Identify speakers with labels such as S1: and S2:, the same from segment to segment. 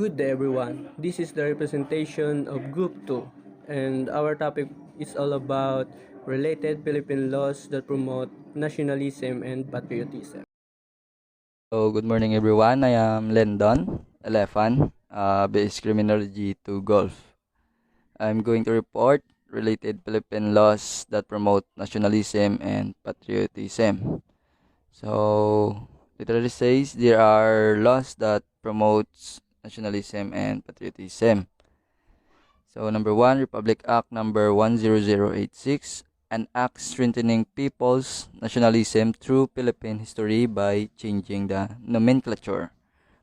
S1: Good day, everyone. This is the representation of Group 2, and our topic is all about related Philippine laws that promote nationalism and patriotism.
S2: So, good morning everyone. I am Lendon Elefan, base criminology to golf. I'm going to report related Philippine laws that promote nationalism and patriotism. So, literally says there are laws that promotes nationalism and patriotism. So, number one, Republic Act number 10086, an act strengthening people's nationalism through Philippine history by changing the nomenclature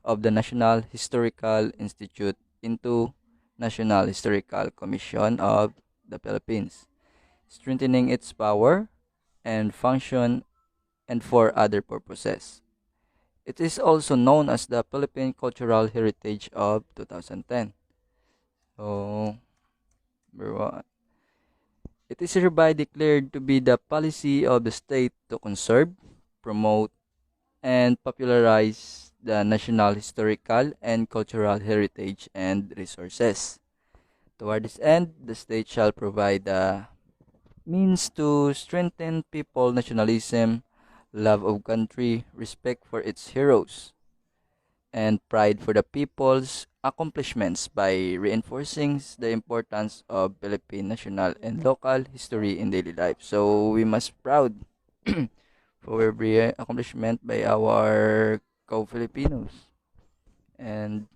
S2: of the National Historical Institute into National Historical Commission of the Philippines, strengthening its power and function and for other purposes. It is also known as the Philippine Cultural Heritage of 2010. So, number one, it is hereby declared to be the policy of the state to conserve, promote, and popularize the national historical and cultural heritage and resources. Toward this end, the state shall provide the means to strengthen people nationalism, love of country, respect for its heroes, and pride for the people's accomplishments by reinforcing the importance of Philippine national and local history in daily life. So we must proud for every accomplishment by our co-Filipinos, and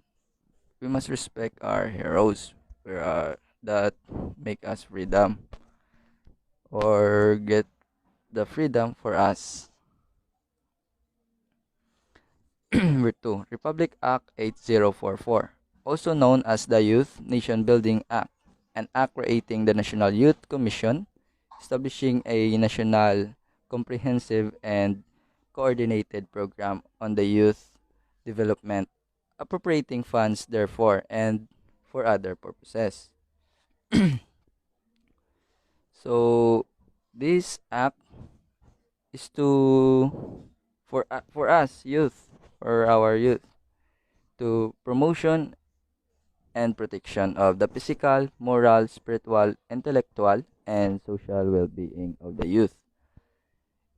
S2: we must respect our heroes that make us freedom or get the freedom for us. Number 2, Republic Act 8044, also known as the Youth Nation Building Act, an act creating the National Youth Commission, establishing a national, comprehensive, and coordinated program on the youth development, appropriating funds therefore and for other purposes. So this act is to for us youth, for our youth, to promotion and protection of the physical, moral, spiritual, intellectual, and social well-being of the youth.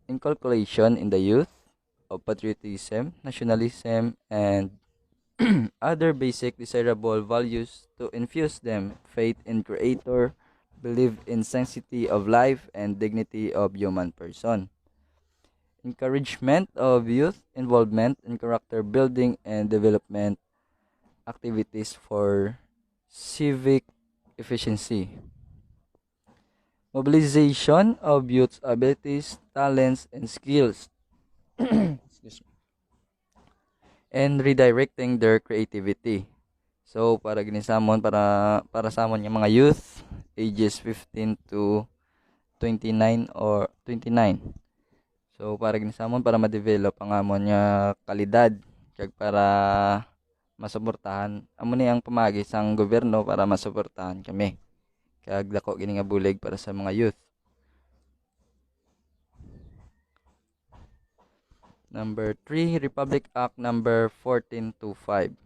S2: Inculcation in the youth of patriotism, nationalism, and other basic desirable values to infuse them faith in creator, believe in sanctity of life and dignity of human person. Encouragement of youth involvement in character building and development activities for civic efficiency. Mobilization of youth's abilities, talents, and skills. Excuse me. And redirecting their creativity. So para ginisamon para sa amon yung mga youth ages 15 to 29 or 29. So para ginisamon para ma-develop ang amon nga kalidad kag para masuportahan amo ni ang pamagi sang gobyerno para masuportahan kami. Kag dako gini nga bulig para sa mga youth. Number 3, Republic Act number 1425,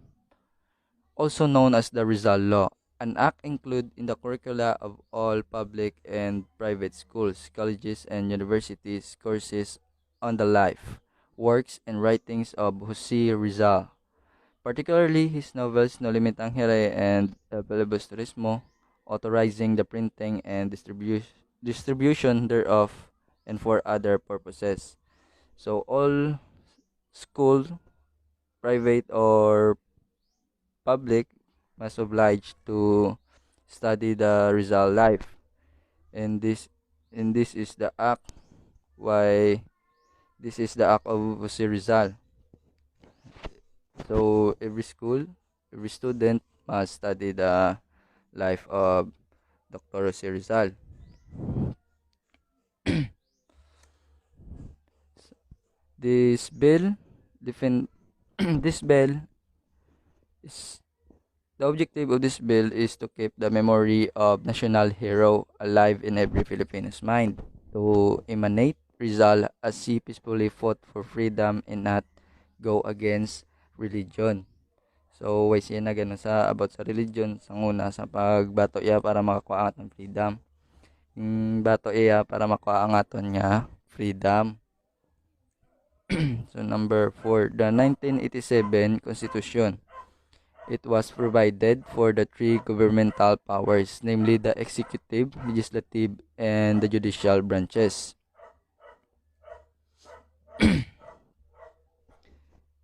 S2: also known as the Rizal Law. An act included in the curricula of all public and private schools, colleges, and universities courses on the life, works, and writings of Jose Rizal, particularly his novels No Limitang Here and El Filibusterismo, authorizing the printing and distribution thereof and for other purposes. So all school, private or public, must oblige to study the Rizal life. And this is the act why this is the act of Jose Rizal. So every school, every student must study the life of Dr. Jose Rizal. This bill defend this bill is the objective of this bill is to keep the memory of national hero alive in every Filipino's mind, to emanate Rizal as he peacefully fought for freedom and not go against religion. So way siya na ganun sa about sa religion sa una sa pagbato iya para makakuha ang aton freedom. Bato iya para makuha ang aton nga freedom. So number 4, the 1987 Constitution. It was provided for the three governmental powers, namely the executive, legislative, and the judicial branches.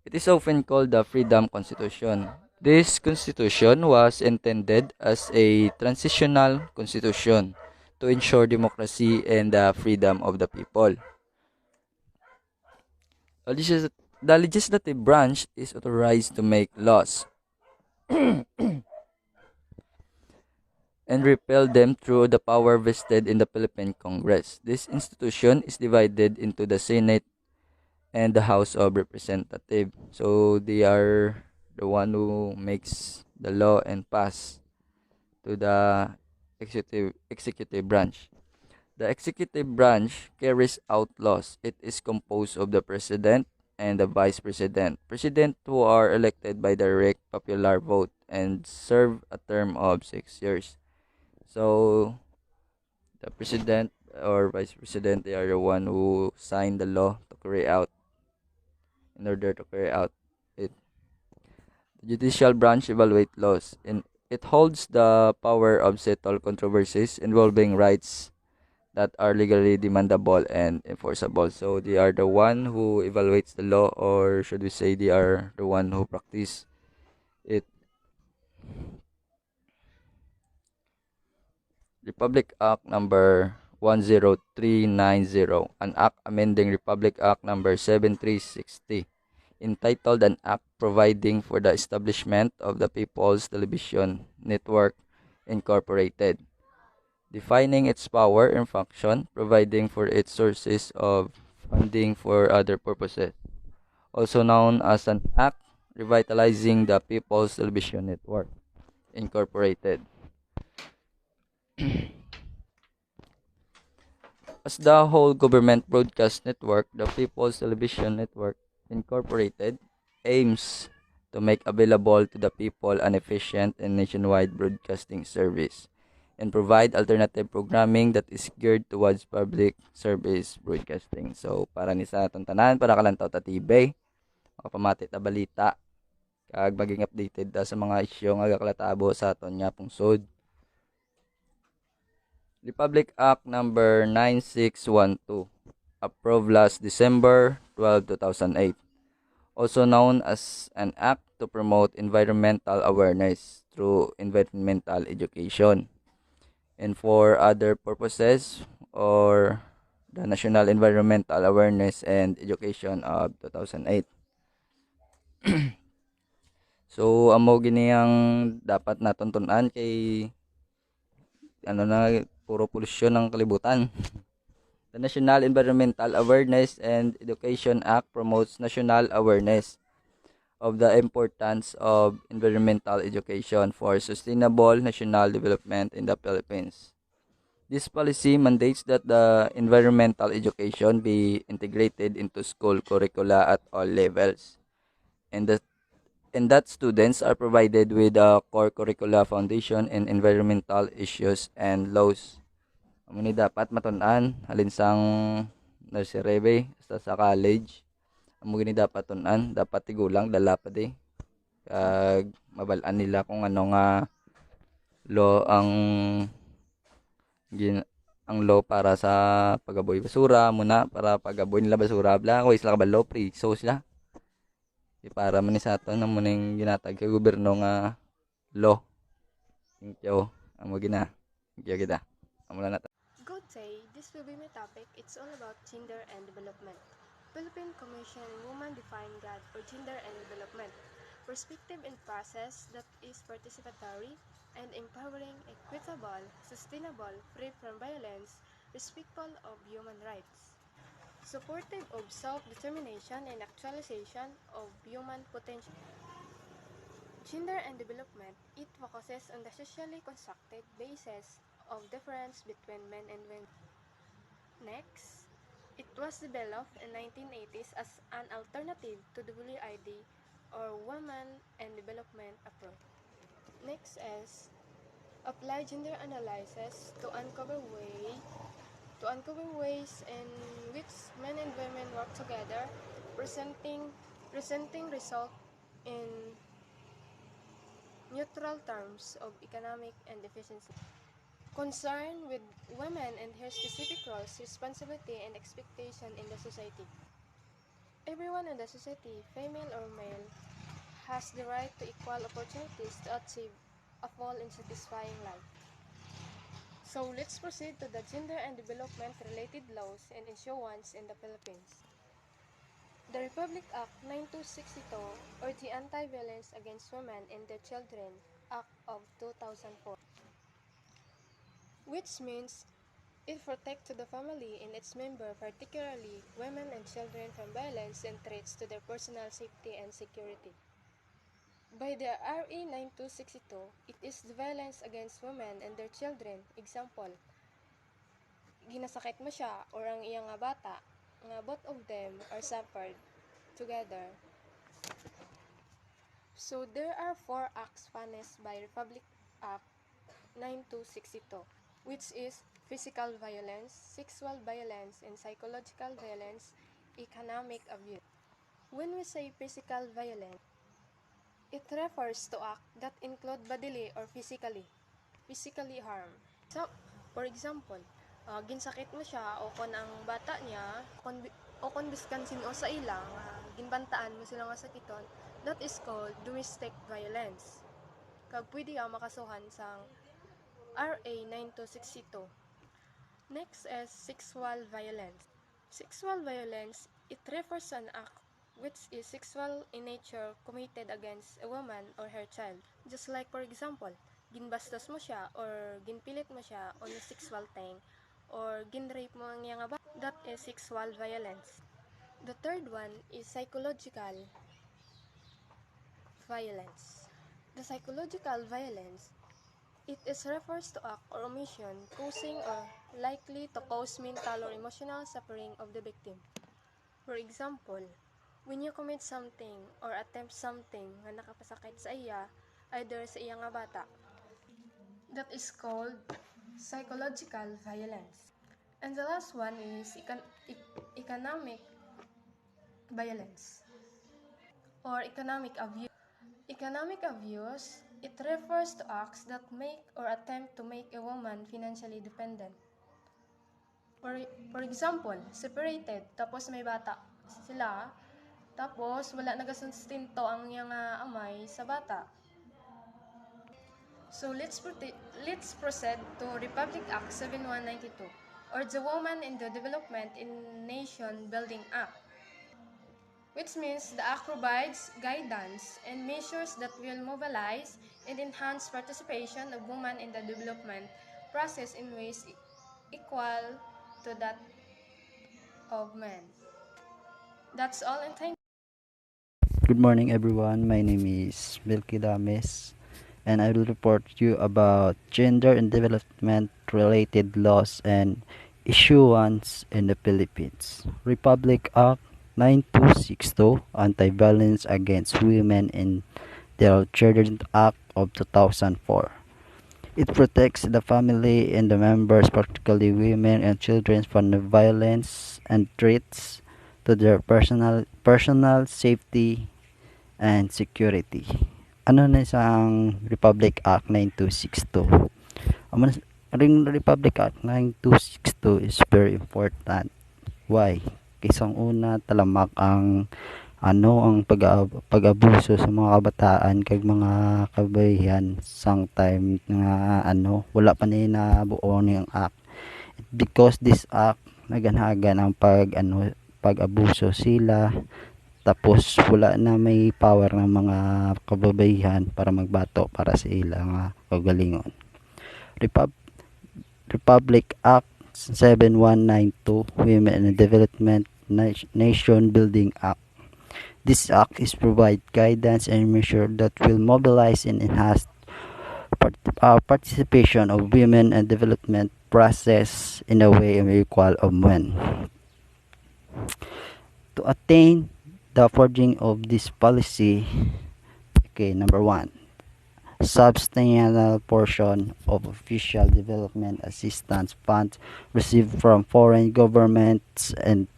S2: It is often called the Freedom Constitution. This constitution was intended as a transitional constitution to ensure democracy and the freedom of the people. The legislative branch is authorized to make laws and repeal them through the power vested in the Philippine Congress. This institution is divided into the Senate and the House of Representatives. So they are the one who makes the law and pass to the executive branch. The executive branch carries out laws. It is composed of the president and the vice president. President who are elected by direct popular vote and serve a term of 6 years. So the president or vice president, they are the one who sign the law to carry out in order to carry out it. The judicial branch evaluate laws and it holds the power of settle controversies involving rights that are legally demandable and enforceable. So they are the one who evaluates the law, or should we say they are the one who practice it. Republic Act number 10390, an act amending Republic Act number 7360, entitled an act providing for the establishment of the People's Television Network Incorporated, defining its power and function, providing for its sources of funding for other purposes, also known as an act revitalizing the People's Television Network Incorporated. As the whole government broadcast network, the People's Television Network Incorporated aims to make available to the people an efficient and nationwide broadcasting service and provide alternative programming that is geared towards public service broadcasting. So, para ni sa atong tanan, para kalantaw ta TV, makapamati ta balita, kag maging updated ta sa mga isyu nga gakalatabo sa aton nga pungsod. Republic Act number 9612, approved last December 12, 2008, also known as an act to promote environmental awareness through environmental education and for other purposes, or the National Environmental Awareness and Education of 2008. So amo gini ang dapat naton tun-an kay puro polusyon ng kalibutan. The National Environmental Awareness and Education Act promotes national awareness of the importance of environmental education for sustainable national development in the Philippines. This policy mandates that the environmental education be integrated into school curricula at all levels, and that students are provided with a core curricula foundation in environmental issues and laws. Amo ni dapat matun-an halin sang nursery bay sa college. Amo gini dapat tun-an, dapat tigulang dala pa di. Kag mabal-an nila kung ano nga law ang law para sa pagaboy basura muna, para pagaboy nila basura bla ko isla kabalo free so sila. Para man ni sa aton amo ning ginatag kay gobyerno nga law. Thank you. Amo gina. Thank you kita. Amo na
S3: Good day, this will be my topic. It's all about gender and development. Philippine Commission Women Define God for Gender and Development. Perspective and process that is participatory and empowering, equitable, sustainable, free from violence, respectful of human rights. Supportive of self-determination and actualization of human potential. Gender and development, it focuses on the socially constructed basis of difference between men and women. Next, it was developed in 1980s as an alternative to the WID or Women and Development approach. Next is apply gender analysis to uncover ways in which men and women work together, presenting result in neutral terms of economic and efficiency. Concern with women and her specific roles, responsibility, and expectation in the society. Everyone in the society, female or male, has the right to equal opportunities to achieve a full and satisfying life. So let's proceed to the gender and development related laws and issuance in the Philippines. The Republic Act 9262 or the Anti-Violence Against Women and Their Children Act of 2004, which means it protects the family and its members, particularly women and children, from violence and threats to their personal safety and security. By the RA 9262, it is the violence against women and their children. Example, ginasakit mo siya or ang iyang nga bata, nga both of them are suffered together. So there are 4 acts punished by Republic Act 9262, which is physical violence, sexual violence, and psychological violence, economic abuse. When we say physical violence, it refers to acts that include bodily or physically harm. So, for example, ginsakit mo siya o kon ang bata niya, kon biskansin o sa ila, ginbantaan mo sila nga sakiton, that is called domestic violence. Kag pwede ka makasuhan sa RA 9262. Next is sexual violence. Sexual violence, it refers to an act which is sexual in nature committed against a woman or her child. Just like for example, ginbastos mo siya or ginpilit mo siya on a sexual thing or ginrape mo ang iyang bata, that is sexual violence. The third one is psychological violence. The psychological violence, it is refers to act or omission causing or likely to cause mental or emotional suffering of the victim. For example, when you commit something or attempt something nga nakapasakit sa iya, either sa iya nga bata, that is called psychological violence. And the last one is economic violence or economic abuse. Economic abuse, it refers to acts that make or attempt to make a woman financially dependent. For example, separated, tapos may bata sila, tapos wala nagasustento ang iyang amay sa bata. So let's proceed to Republic Act 7192 or the Women in the Development in Nation Building Act, which means the act provides guidance and measures that will mobilize and enhance participation of women in the development process in ways equal to that of men. That's all, and thank you.
S2: Good morning, everyone. My name is Milky Dames, and I will report you about gender and development related laws and issuance in the Philippines. Republic Act 9262, Anti-Violence Against Women and Their Children Act of 2004. It protects the family and the members, particularly women and children, from the violence and threats to their personal safety and security. Ano na isang Republic Act 9262? Ang Republic Act 9262 is very important. Why? Kisang una talamak ang pag-abuso sa mga kabataan kag mga kabayan sang time nga wala pa ni nabuo niyang act. Because this act naganhagan ang pag-abuso sila, tapos wala na may power ng mga kababayan para magbato para sa ilang kagalingon. Republic Act 7192, Women and Development Nation Building Act. This act is provide guidance and measure that will mobilize and enhance participation of women and development process in a way equal of men. To attain
S4: The forging of this policy, okay, number one, substantial portion of official development assistance funds received from foreign governments and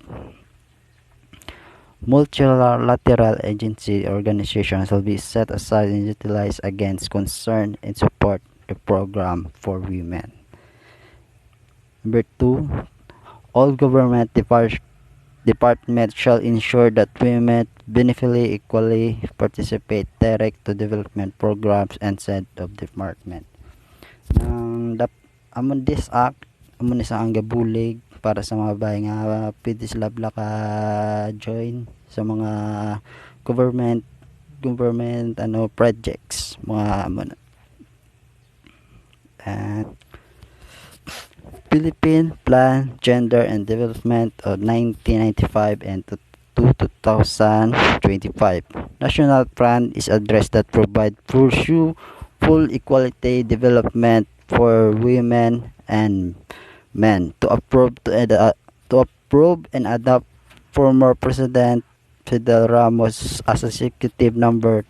S4: multilateral agency organizations will be set aside and utilized against concern and support the program for women. Number two, all government departments shall ensure that women beneficially equally participate direct to development programs and set of department. Amon this act, amon isa ang gabulig para sa mga bahay nga pwede sila ka join sa mga government projects mga amon. And Philippine Plan Gender and Development of 1995 and to 2025. National plan is addressed that provide full equality development for women and men to approve and adopt former President Fidel Ramos as executive number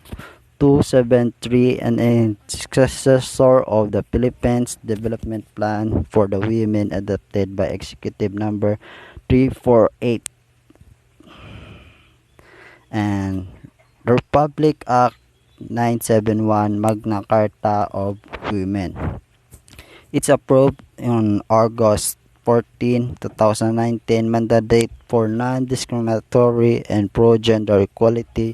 S4: 273 and a successor of the Philippines Development Plan for the Women adopted by Executive Number 348 and the Republic Act 971 Magna Carta of Women. It's approved on August 14, 2019, mandate for non-discriminatory and pro-gender equality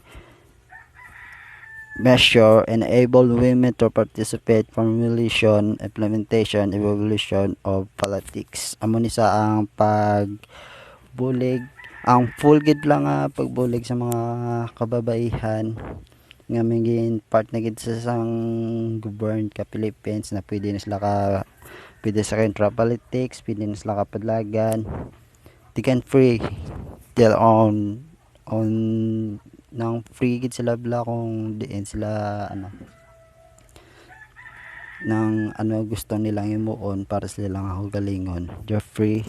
S4: measure enable women to participate formulation, implementation, evaluation of politics. Amo ni sa ang pagbulig, ang full gid lang nga pagbulig sa mga kababaihan nga mingin part na gid sa sang govern ka Philippines na pwede sa intra politics, pwede na sila kapadlagan. They can free their own nang free gid sila bla kung diin sila nang gusto nilang imuon para sila lang ako galingon. They're free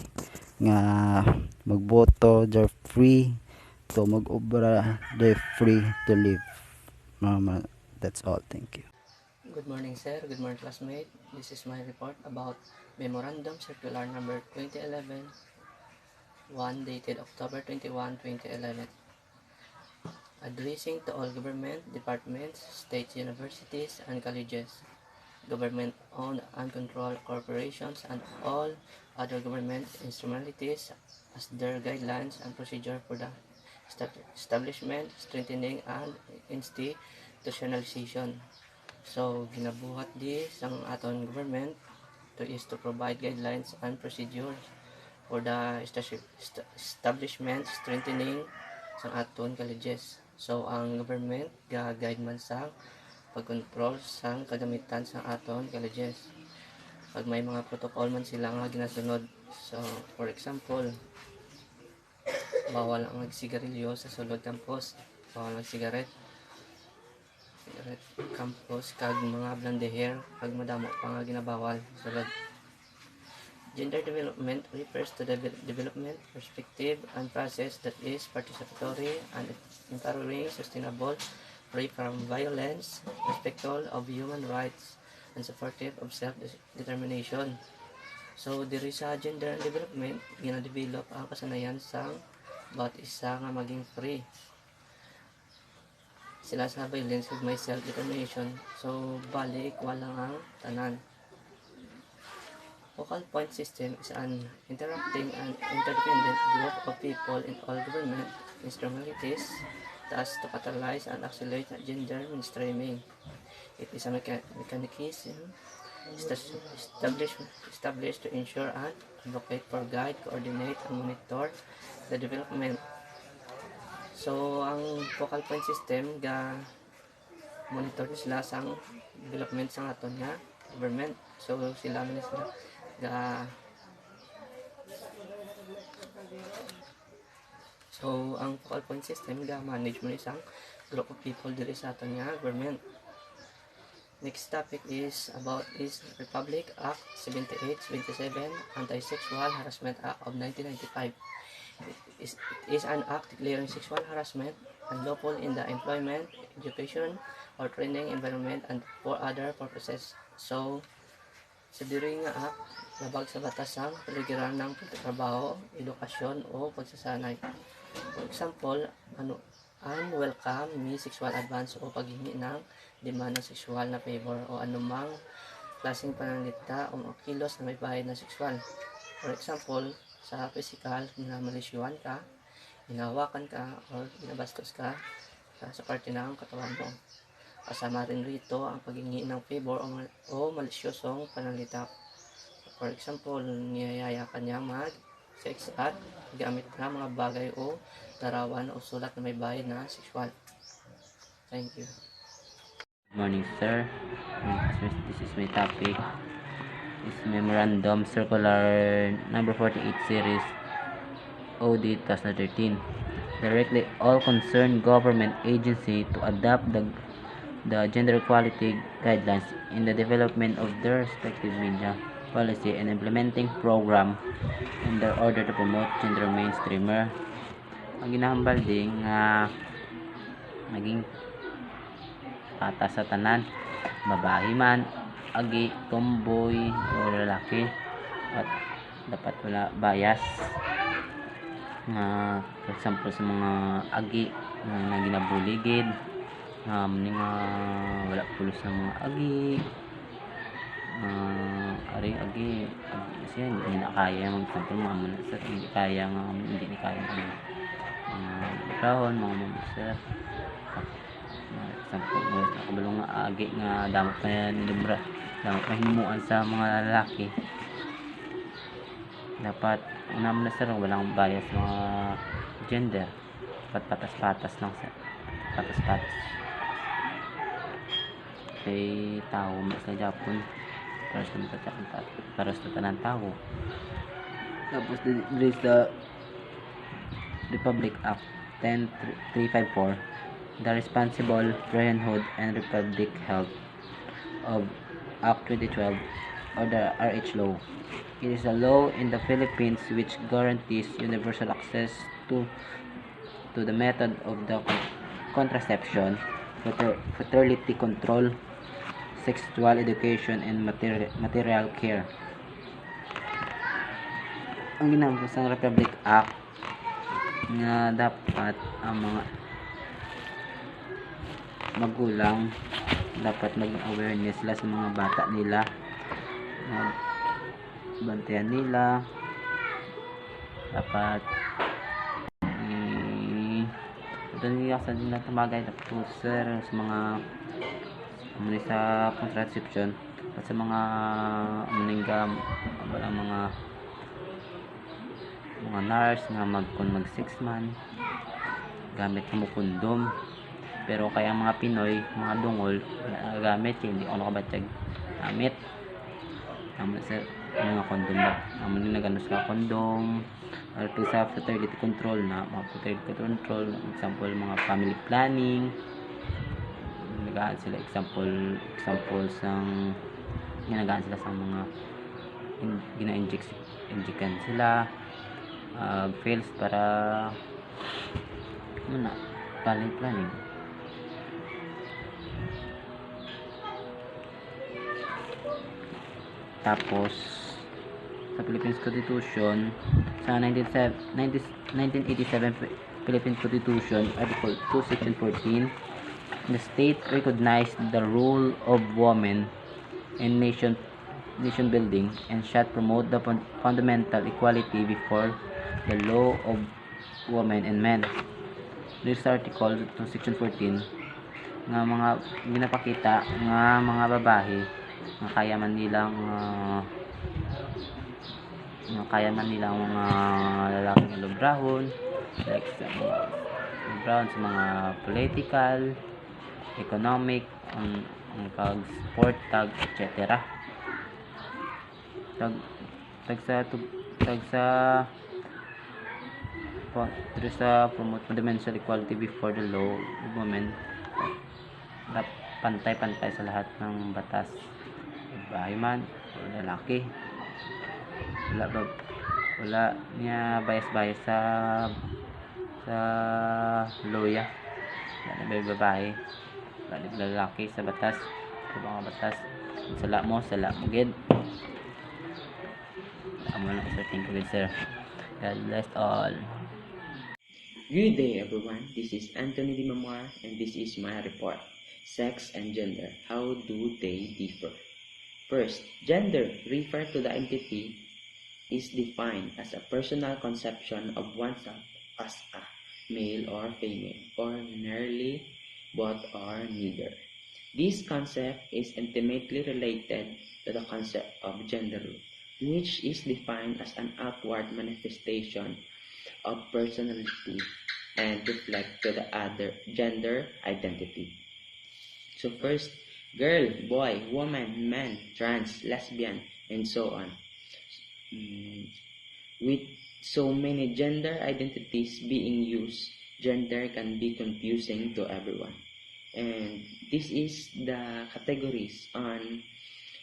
S4: nga magboto, they're free to mag-obra, they're free to live. Mama, that's all. Thank you.
S1: Good morning, sir. Good morning, classmate. This is my report about Memorandum Circular number 2011-1 dated October 21, 2011. Addressing to all government departments, state universities, and colleges, government-owned and controlled corporations, and all other government instrumentalities as their guidelines and procedure for the establishment, strengthening, and institutionalization. So, ginabuhat di sang aton government is to provide guidelines and procedures for the establishment, strengthening sang aton colleges. So, ang government ga-guide man sa pag-control sang kagamitan sang aton colleges. Pag may mga protocol man sila nga ginasunod. So, for example, bawal ang nagsigarilyo sa sulod campus. Bawal ang cigarette campus kag mga blonde hair kag madamo pa nga ginabawal sulod. Gender development refers to the development perspective and process that is participatory and empowering, sustainable, free from violence, respectful of human rights, and supportive of self-determination. So, diri sa gender development, gina-develop ang kasanayan sang bawat isa nga maging free sila sa violence ug may self-determination. So, balik walang ang tanan. Focal point system is an interacting and interdependent group of people in all government instrumentalities thus to catalyze and accelerate gender mainstreaming. It is a mechanism established to ensure and advocate for, guide, coordinate, and monitor the development. So, ang focal point system monitor sila sang development sa aton nga government. So, sila man sila So, ang focal point system manage mo isang group of people diri sa aton nga government. Next topic is about Republic Act 78-77, Anti-Sexual Harassment Act of 1995. It is an act declaring sexual harassment unlawful in the employment, education, or training environment and for other purposes. So, sa diri nga act, labag sa batasang paligiran ng pagtatrabaho, edukasyon o pagsasanay. For example, unwelcome me sexual advance o paghingi ng demand ng sexual na favor o anumang klaseng pananalita o kilos na may bahid na sexual. For example, sa physical, na malisyuhan ka, hinahawakan ka, o binabastos ka sa parte ng katawan mo. Kasama rin rito ang paghingi ng favor o malisyosong pananalita. For example, niyayaya ka niya mag-sex at gamit na mga bagay o larawan o sulat na may bahid na sexual. Thank you.
S5: Good morning, sir. This is my topic. Is Memorandum Circular number 48 series OD 2013. Directly all concerned government agency to adopt the gender equality guidelines in the development of their respective media policy and implementing program in their order to promote gender mainstreamer. Ang ginahambal ding naging patas sa tanan, babae man, agi, tomboy o lalaki, at dapat wala bias for example sa mga agi na ginabuligid, wala pulos ng mga agi, agi kasi hindi na kaya mag example mga manasar, hindi ni kaya mga mga sir example nakabalong nga agi nga damot pa yan libra, damot pa himuan sa mga lalaki. Dapat naman na sir, walang bias mga gender, dapat patas-patas lang sir, patas-patas kay tao sa Japon para sa tanan tao. Tapos there is the Republic Act 10354, the Responsible Parenthood and Republic Health of Act 2012, or the RH law. It is a law in the Philippines which guarantees universal access to the method of the contraception, fertility control, sexual education, and material care. Ang ginamit sa Republic Act na dapat ang mga magulang dapat maging awareness sila sa mga bata nila, bantayan nila, dapat nila sa nila tumagay tapos sir sa mga sa contraception at sa mga mga nurse nga mag 6 man gamit mo kondom, pero kaya mga Pinoy, mga dungol gamit, hindi ako nakabatyag gamit sir mga kondom ba naman nagano sa kondom or sa fertility control na mga fertility control, example mga family planning, nagaan sila example sang ginagaan sila sa mga gina-injectan sila fails para family planning. Tapos sa Philippines Constitution sa 1987 Philippine Constitution Article 2 Section 14, the state recognized the role of women in nation building and shall promote the fundamental equality before the law of women and men. This article 2 Section 14 nga mga ginapakita nga mga babae nga kaya man nilang mga lalaking lubrahon, like sa mga political, economic, ang pag-sport, etc. Sa promote fundamental equality before the law of women, pantay-pantay sa lahat ng batas, babae man o lalaki, wala ba wala niya bias sa loya, wala may babae, wala lalaki sa batas, sa mga batas. Sala mo gid. Amo lang sir, thank you good sir. God bless all.
S1: Good day, everyone. This is Anthony Di Mamar, and this is my report. Sex and gender. How do they differ? First, gender refers to the entity is defined as a personal conception of oneself as a male or female, or nearly both or neither. This concept is intimately related to the concept of gender, which is defined as an outward manifestation of personality and reflect to the other gender identity. So first, girl, boy, woman, man, trans, lesbian, and so on. With so many gender identities being used, gender can be confusing to everyone. And this is the categories on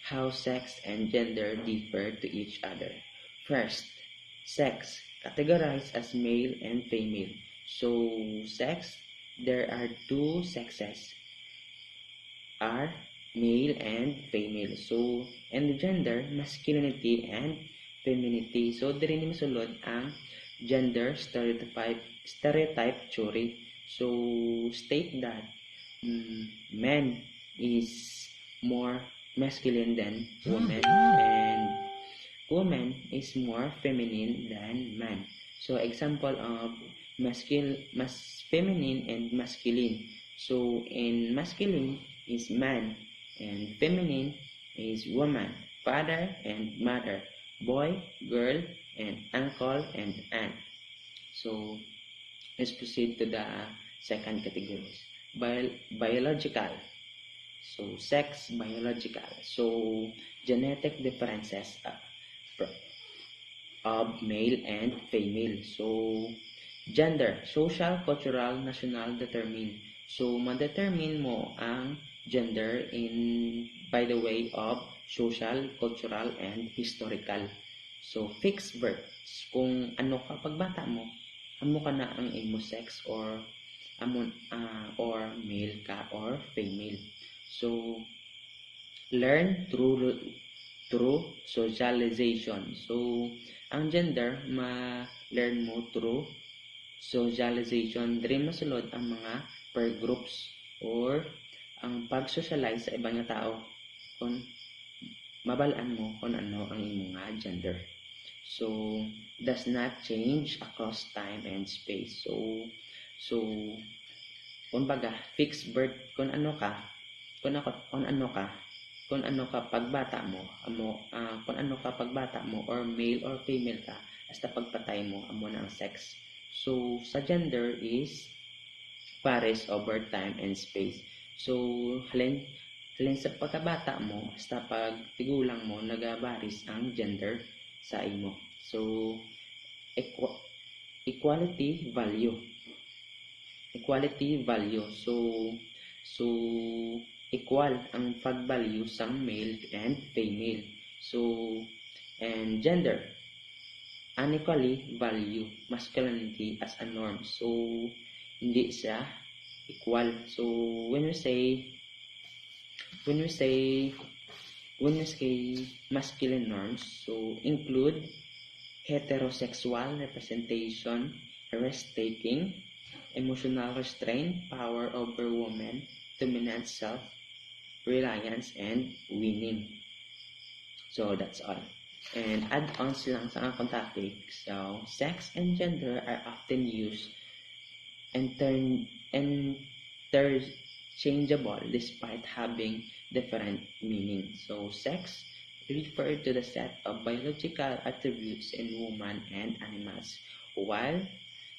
S1: how sex and gender differ to each other. First, sex, categorized as male and female. So, sex, there are two sexes, are male and female. So, and gender, masculinity and femininity. So, diri ni masulod ang gender stereotype theory. So, state that man is more masculine than woman, and woman is more feminine than man. So, example of feminine and masculine. So, in masculine is man, and feminine is woman, father and mother, boy, girl, and uncle and aunt. So, let's proceed to the second category. Biological. So, sex, biological. So, genetic differences of male and female. So, gender, social, cultural, national, determine. So, ma-determine mo ang gender by the way of social, cultural, and historical. So, fixed birth. Kung ano ka pagbata mo, amo ka na ang imo sex or male ka or female. So, learn through socialization. So, ang gender, ma-learn mo through socialization. Diri masulod ang mga per groups or ang pag-socialize sa ibang tao kung mabalaan mo kung ano ang imong gender. So, does not change across time and space. So kumbaga, fixed birth kung ano ka pagbata mo, kung ano ka pagbata mo or male or female ka, hasta pagpatay mo amo na ang sex. So, sa gender is varies over time and space. So, halin sa pagkabata mo hasta pag tigulang mo nagabaris ang gender sa imo. So, equality value. So equal ang pag-value sa male and female. So, and gender, unequally value masculinity as a norm. So, hindi siya equal. So, when we say masculine norms, so include heterosexual representation, risk-taking, emotional restraint, power over women, dominant self-reliance, and winning. So, that's all. And add-ons lang sa akong topic. So, sex and gender are often used interchangeable despite having different meanings. So, sex refers to the set of biological attributes in women and animals, while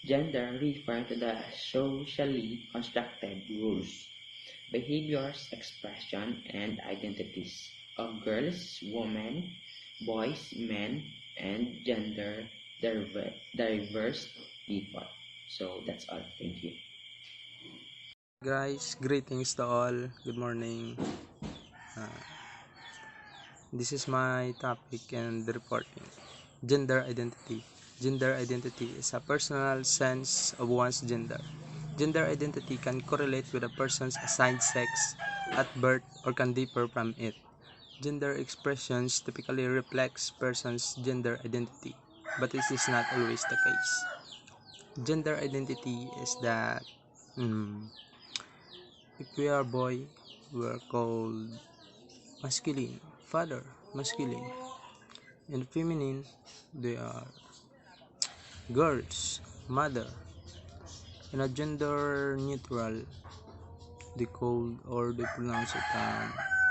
S1: gender refers to the socially constructed rules, behaviors, expression, and identities of girls, women, boys, men, and gender diverse people. So that's all. Thank you.
S6: Guys, greetings to all. Good morning. This is my topic and reporting. Gender identity. Gender identity is a personal sense of one's gender. Gender identity can correlate with a person's assigned sex at birth or can differ from it. Gender expressions typically reflects person's gender identity, but this is not always the case. Gender identity is that if we are boy, we are called masculine, father, masculine, and feminine, they are girls, mother. In a gender neutral, they call or they pronounce it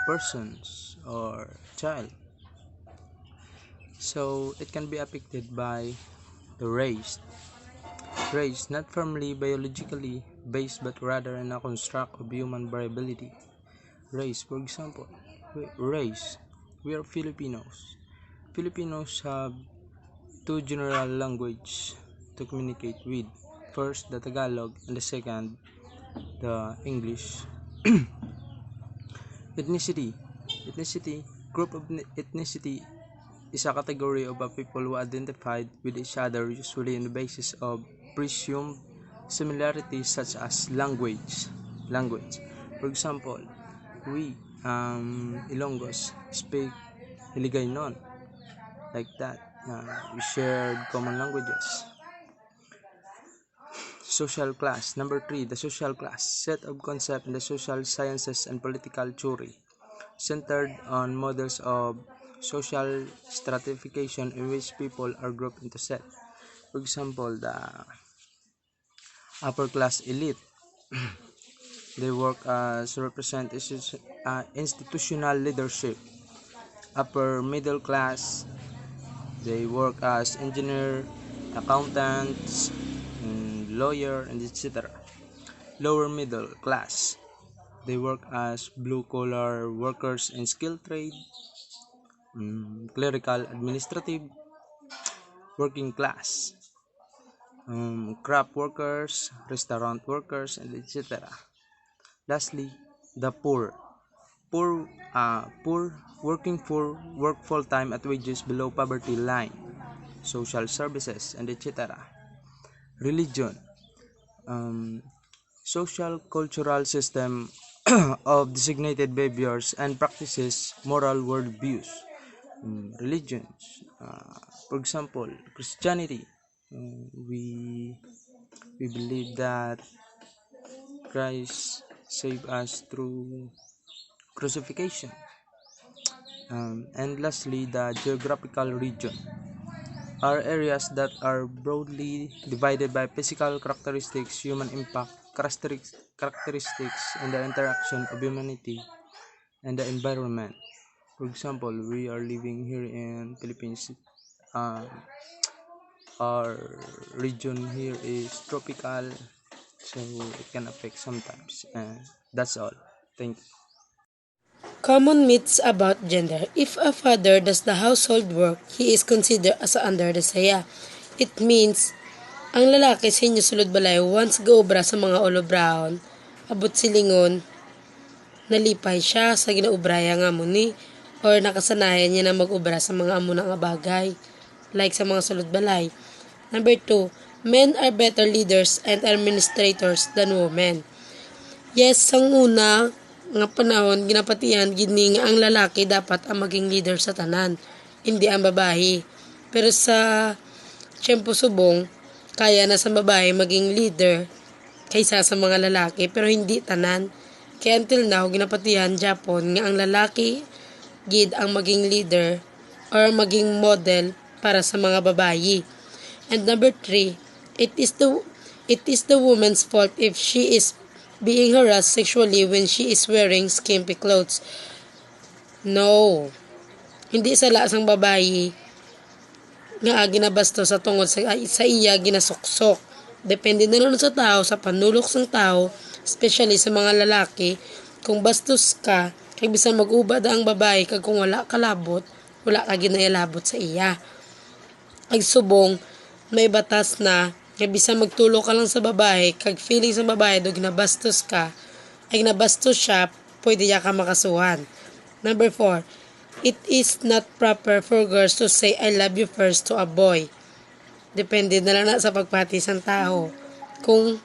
S6: persons or child. So it can be affected by the race. Race, not firmly biologically based but rather in a construct of human variability. Race, for example, race. We are Filipinos. Filipinos have two general languages to communicate with. First, the Tagalog, and the second, the English. Ethnicity. Group of ethnicity is a category of a people who identified with each other usually on the basis of presumed similarities such as language. For example, we Ilonggos speak Hiligaynon, like that. We shared common languages. Social class. Number 3, the social class. Set of concepts in the social sciences and political theory, centered on models of social stratification in which people are grouped into sets. For example, the upper class elite, they work as represent institutional leadership. Upper middle class, they work as engineer, accountants, lawyer, and etc. Lower middle class, they work as blue-collar workers in skilled trade, clerical, administrative. Working class, craft workers, restaurant workers, and etc. Lastly, the poor. Poor working for work full-time at wages below poverty line, social services, and etc. Religion, social cultural system of designated behaviors and practices, moral worldviews. Religions, for example, Christianity, we believe that Christ saved us through crucifixion. And lastly, the geographical region are areas that are broadly divided by physical characteristics, human impact, characteristics, and the interaction of humanity and the environment. For example, we are living here in Philippines. Our region here is tropical, so it can affect sometimes. And that's all. Thank you.
S7: Common myths about gender. If a father does the household work, he is considered as under the saya. It means, ang lalaki sa inyo sulod balay once gaobra sa mga olobrahon, abot silingon, nalipay siya sa ginaubraya nga muni, or nakasanayan niya na mag-ubra sa mga amo nga bagay, like sa mga sulod balay. Number 2, men are better leaders and administrators than women. Yes, sang una nga panahon ginapatian gini nga ang lalaki dapat ang maging leader sa tanan, hindi ang babae. Pero sa tiyempo subong, kaya na sa babae maging leader kaysa sa mga lalaki, pero hindi tanan. Kaya until now ginapatihan Japon nga ang lalaki gid ang maging leader or maging model para sa mga babae. And number 3, it is the woman's fault if she is being harassed sexually when she is wearing skimpy clothes. No. Hindi sala sang babae nga ginabasto sa tungod sa iya ginasuksok. Depende na lang sa tao, sa panulok sang tao, especially sa mga lalaki. Kung bastos ka, kag bisan mag-ubad ang babae, kag kung wala kalabot, wala ka ginayalabot sa iya. Ag subong, may batas na kaya bisan magtulo ka lang sa babae, kag feeling sa babae do ginabastos ka, ay ginabastos siya, pwede niya ka makasuhan. Number 4, it is not proper for girls to say I love you first to a boy. Depende na lang na sa pagpatis ng tao. Kung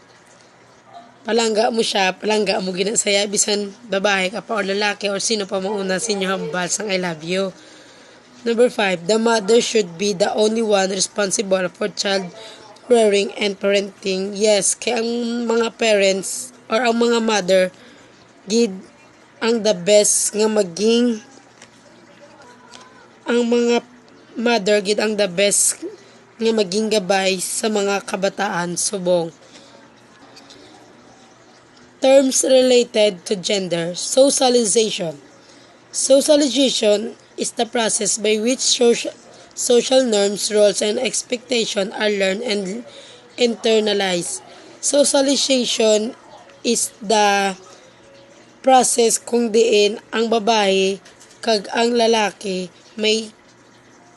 S7: palangga mo siya, palangga mo ginasaya, bisan babae ka pa o lalaki or sino pa mauna sa inyo hambal sang I love you. Number 5, the mother should be the only one responsible for child rearing and parenting. Yes, kaya ang mga parents or ang mga mother gid ang the best nga maging ang mga mother gid ang the best nga maging gabay sa mga kabataan subong. Terms related to gender. Socialization. Socialization is the process by which social norms, roles, and expectations are learned and internalized. Socialization is the process kung diin ang babae kag ang lalaki may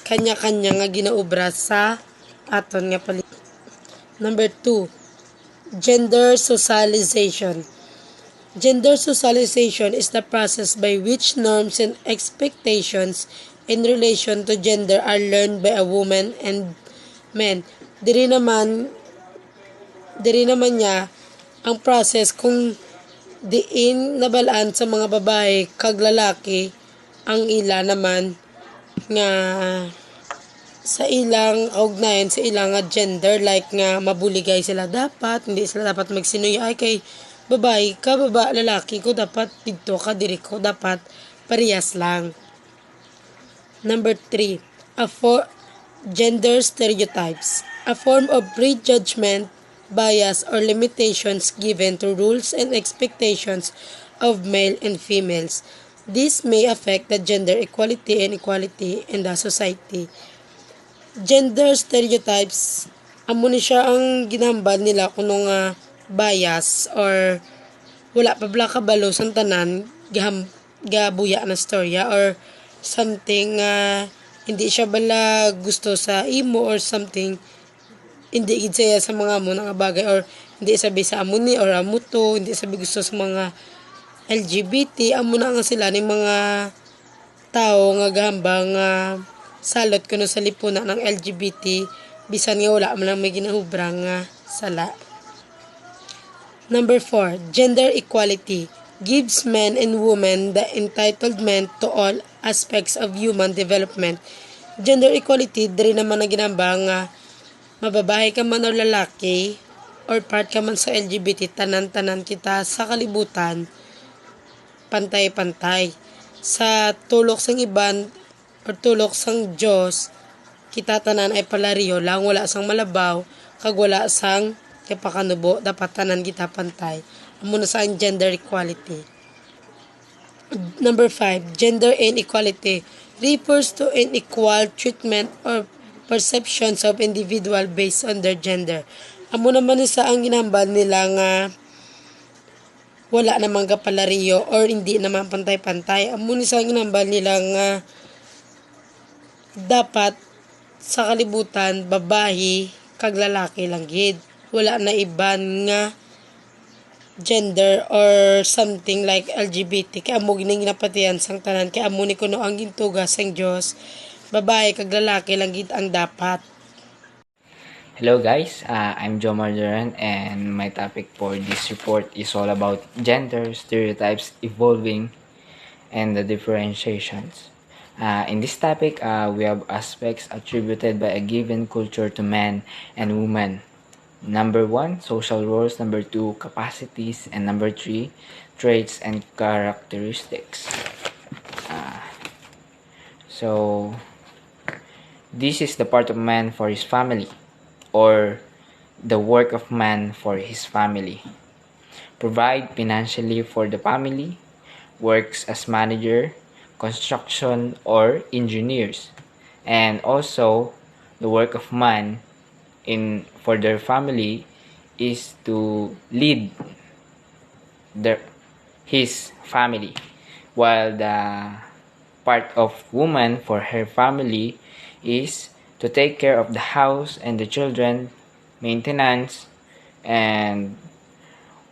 S7: kanya-kanya nga ginaubra sa aton nga palit. Number 2, gender socialization. Gender socialization is the process by which norms and expectations in relation to gender are learned by a woman and men. Diri naman niya ang process kung diin nabalaan sa mga babae kag lalaki ang ila naman nga sa ilang kaugnayan sa ilang gender, like nga mabuligay sila dapat, hindi sila dapat magsinuya ay kay babae ka, lalaki ko dapat dito ka, diri ko dapat parehas lang. Number 3, gender stereotypes, a form of prejudgment, bias, or limitations given to rules and expectations of male and females. This may affect the gender equality and equality in the society. Gender stereotypes, amo ni siya ang ginambal nila kuno nga bias or wala pa bala kabalo sa tanan gabuya na storya or something hindi siya bala gusto sa imo or something hindi gid siya sa mga amo nga bagay or hindi sabi sa amo ni or amo to, hindi sabi gusto sa mga LGBT, amo na nga sila ni mga tao nga gahambang salot kuno sa lipunan ng LGBT bisan nga wala man lang may ginahubrang sala. Number 4, gender equality gives men and women the entitlement to all aspects of human development. Gender equality diri naman na ginambang mababae ka man o lalaki or part ka man sa LGBT, tanan-tanan kita sa kalibutan pantay-pantay. Sa tulok sang iban or tulok sang Dios, kita tanan ay palariyo lang, wala sang malabaw kag wala sang kapakanubo, dapat tanan kita pantay. Amo na sa gender equality. Number 5, gender inequality refers to unequal treatment or perceptions of individual based on their gender. Amo naman sa ang ginambal nila nga wala namang kapalariyo or hindi naman pantay-pantay. Amo ni sa ang ginambal nila nga dapat sa kalibutan babae kag lalaki lang gid. Wala na iban nga gender or something like LGBT. Kaya amo gining ginapatian sang tanan. Kaya amo ni kuno ang gintuga sang Dios. Babae kag lalaki lang gid ang dapat.
S8: Hello guys, I'm Joe Marjoran and my topic for this report is all about gender stereotypes evolving and the differentiations. In this topic, we have aspects attributed by a given culture to men and women. Number 1, social roles. Number 2, capacities. And number 3, traits and characteristics. So, this is the part of man for his family, or the work of man for his family. Provide financially for the family, works as manager, construction, or engineers. And also, the work of man for their family is to lead his family, while the part of woman for her family is to take care of the house and the children, maintenance, and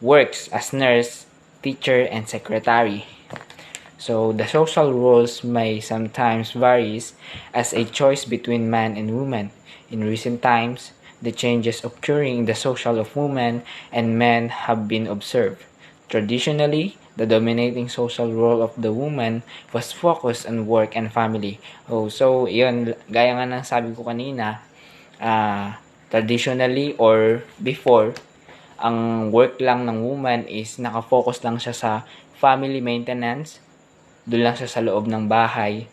S8: works as nurse, teacher, and secretary. So the social roles may sometimes varies as a choice between man and woman. In recent times, the changes occurring in the social of women and men have been observed. Traditionally, the dominating social role of the woman was focused on work and family. So yun, gaya nga ng sabi ko kanina, traditionally or before, ang work lang ng woman is nakafocus lang siya sa family maintenance, doon lang siya sa loob ng bahay.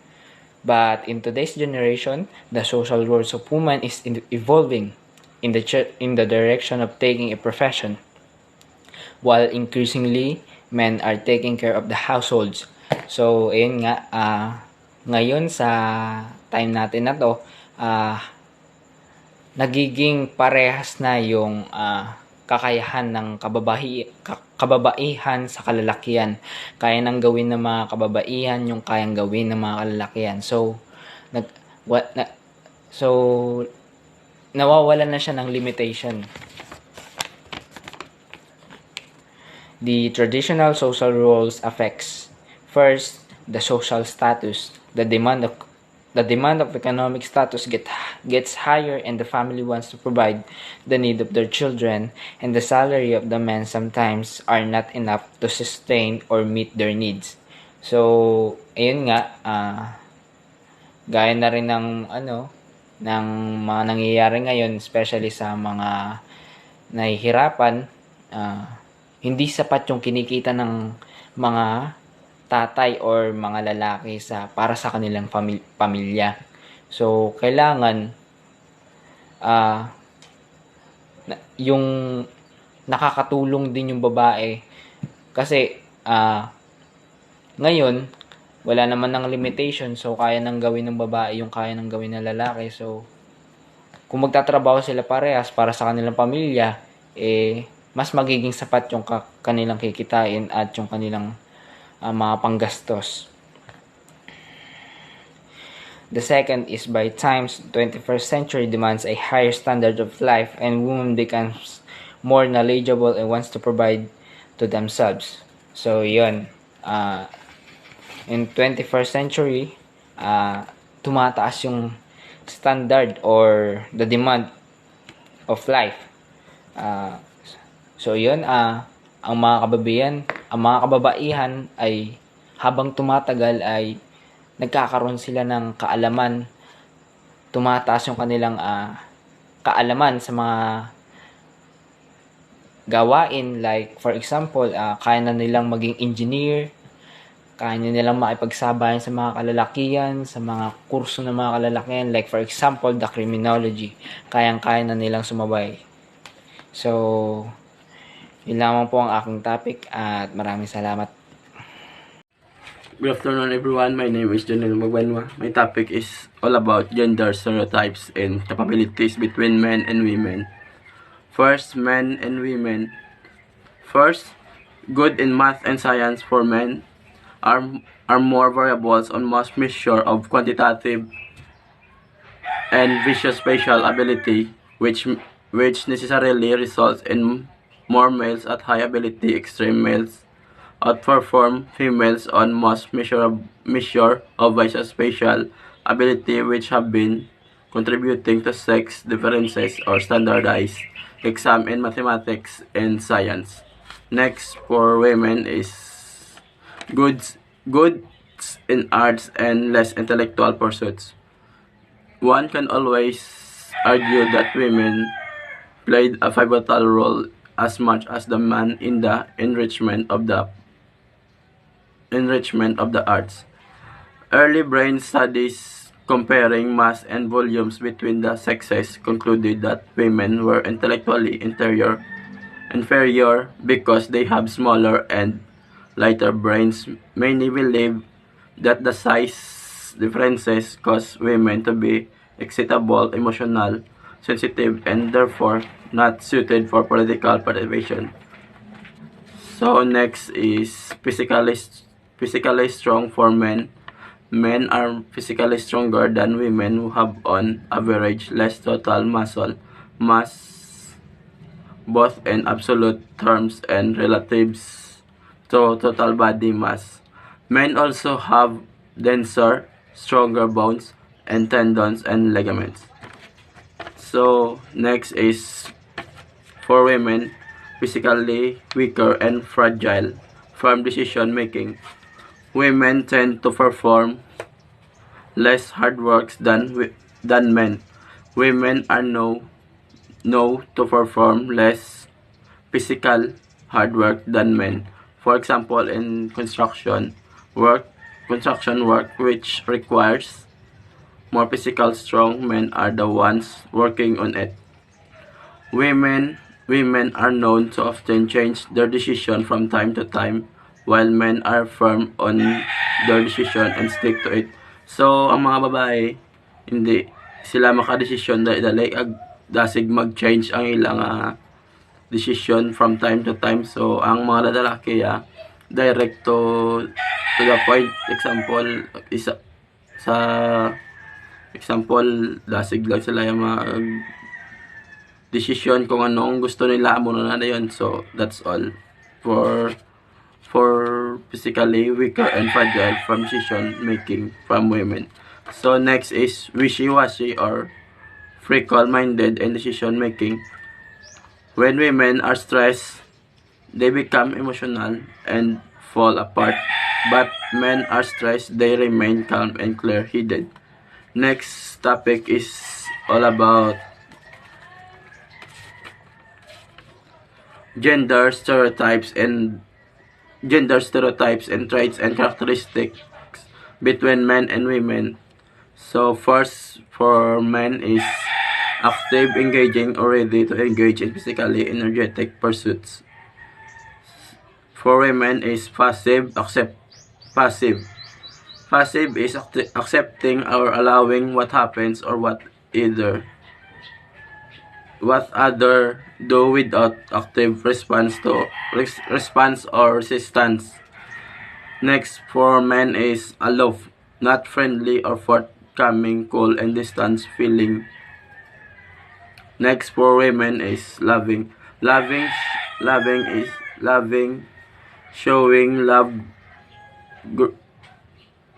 S8: But in today's generation, the social roles of women is evolving in the direction of taking a profession, while increasingly men are taking care of the households. So ayun nga, ngayon sa time natin na to, nagiging parehas na yung kakayahan ng kababaihan sa kalalakihan. Kaya nang gawin ng mga kababaihan yung kayang gawin ng mga kalalakihan. So nawawalan na siya ng limitation. The traditional social roles affects first the social status. The demand of economic status gets higher, and the family wants to provide the need of their children, and the salary of the men sometimes are not enough to sustain or meet their needs. So ayun nga, gaya na rin ng ng mga nangyayari ngayon, especially sa mga nahihirapan, hindi sapat yung kinikita ng mga tatay or mga lalaki para sa kanilang pamilya. So kailangan yung nakakatulong din yung babae, kasi ngayon wala naman ng limitation, so kaya nang gawin ng babae yung kaya nang gawin ng lalaki. So kung magtatrabaho sila parehas para sa kanilang pamilya, mas magiging sapat yung kanilang kikitain at yung kanilang mga panggastos. The second is, by times 21st century demands a higher standard of life, and women becomes more knowledgeable and wants to provide to themselves. So yun, in 21st century, tumataas yung standard or the demand of life. So yun, ang mga kababaihan ay habang tumatagal ay nagkakaroon sila ng kaalaman, tumataas yung kanilang kaalaman sa mga gawain, like for example, kaya na nilang maging engineer, kaya na nilang makipagsabayan sa mga kalalakihan, sa mga kurso ng mga kalalakihan, like for example, the criminology, kaya na nilang sumabay. So yun lamang po ang aking topic at maraming salamat.
S9: Good afternoon everyone, my name is Janelle Magbanwa. My topic is all about gender stereotypes and capabilities between men and women. First, men and women. First, good in math and science for men are more variables on most measure of quantitative and visuospatial ability, which necessarily results in more males at high ability. Extreme males outperform females on most measure of visuospatial ability, which have been contributing to sex differences or standardized exam in mathematics and science. Next, for women is goods in arts and less intellectual pursuits. One can always argue that women played a pivotal role as much as the man in the enrichment of the arts. Early brain studies comparing mass and volumes between the sexes concluded that women were intellectually inferior because they have smaller and lighter brains. Many believe that the size differences cause women to be excitable, emotional, sensitive, and therefore not suited for political participation. So next is physically strong for men. Men are physically stronger than women who have on average less total muscle mass, both in absolute terms and relatives to total body mass. Men also have denser, stronger bones and tendons and ligaments. So next is for women, physically weaker and fragile from decision making. Women tend to perform less hard work than men. Women are know to perform less physical hard work than men. For example, in construction work which requires more physical strong men are the ones working on it. Women are known to often change their decision from time to time while men are firm on their decision and stick to it. So ang mga babae hindi sila makadesisyon dali dasig mag-change ang ilang decision from time to time. So ang mga lalaki direct to the point. Example, dasig lang sila yung mag decision kung anong gusto nila muna na yun. So that's all for physically weaker and fragile from decision making from women. So next is wishy-washy or fickle-minded in decision making. When women are stressed, they become emotional and fall apart. But men are stressed, they remain calm and clear-headed. Next topic is all about gender stereotypes and traits and characteristics between men and women. So first for men is active, engaging, or ready to engage in physically energetic pursuits. For women is passive. Passive is accepting or allowing what happens or what other do without active response or resistance. Next for men is aloof, not friendly or forthcoming, cool and distant feeling. Next for women is loving. Loving is showing love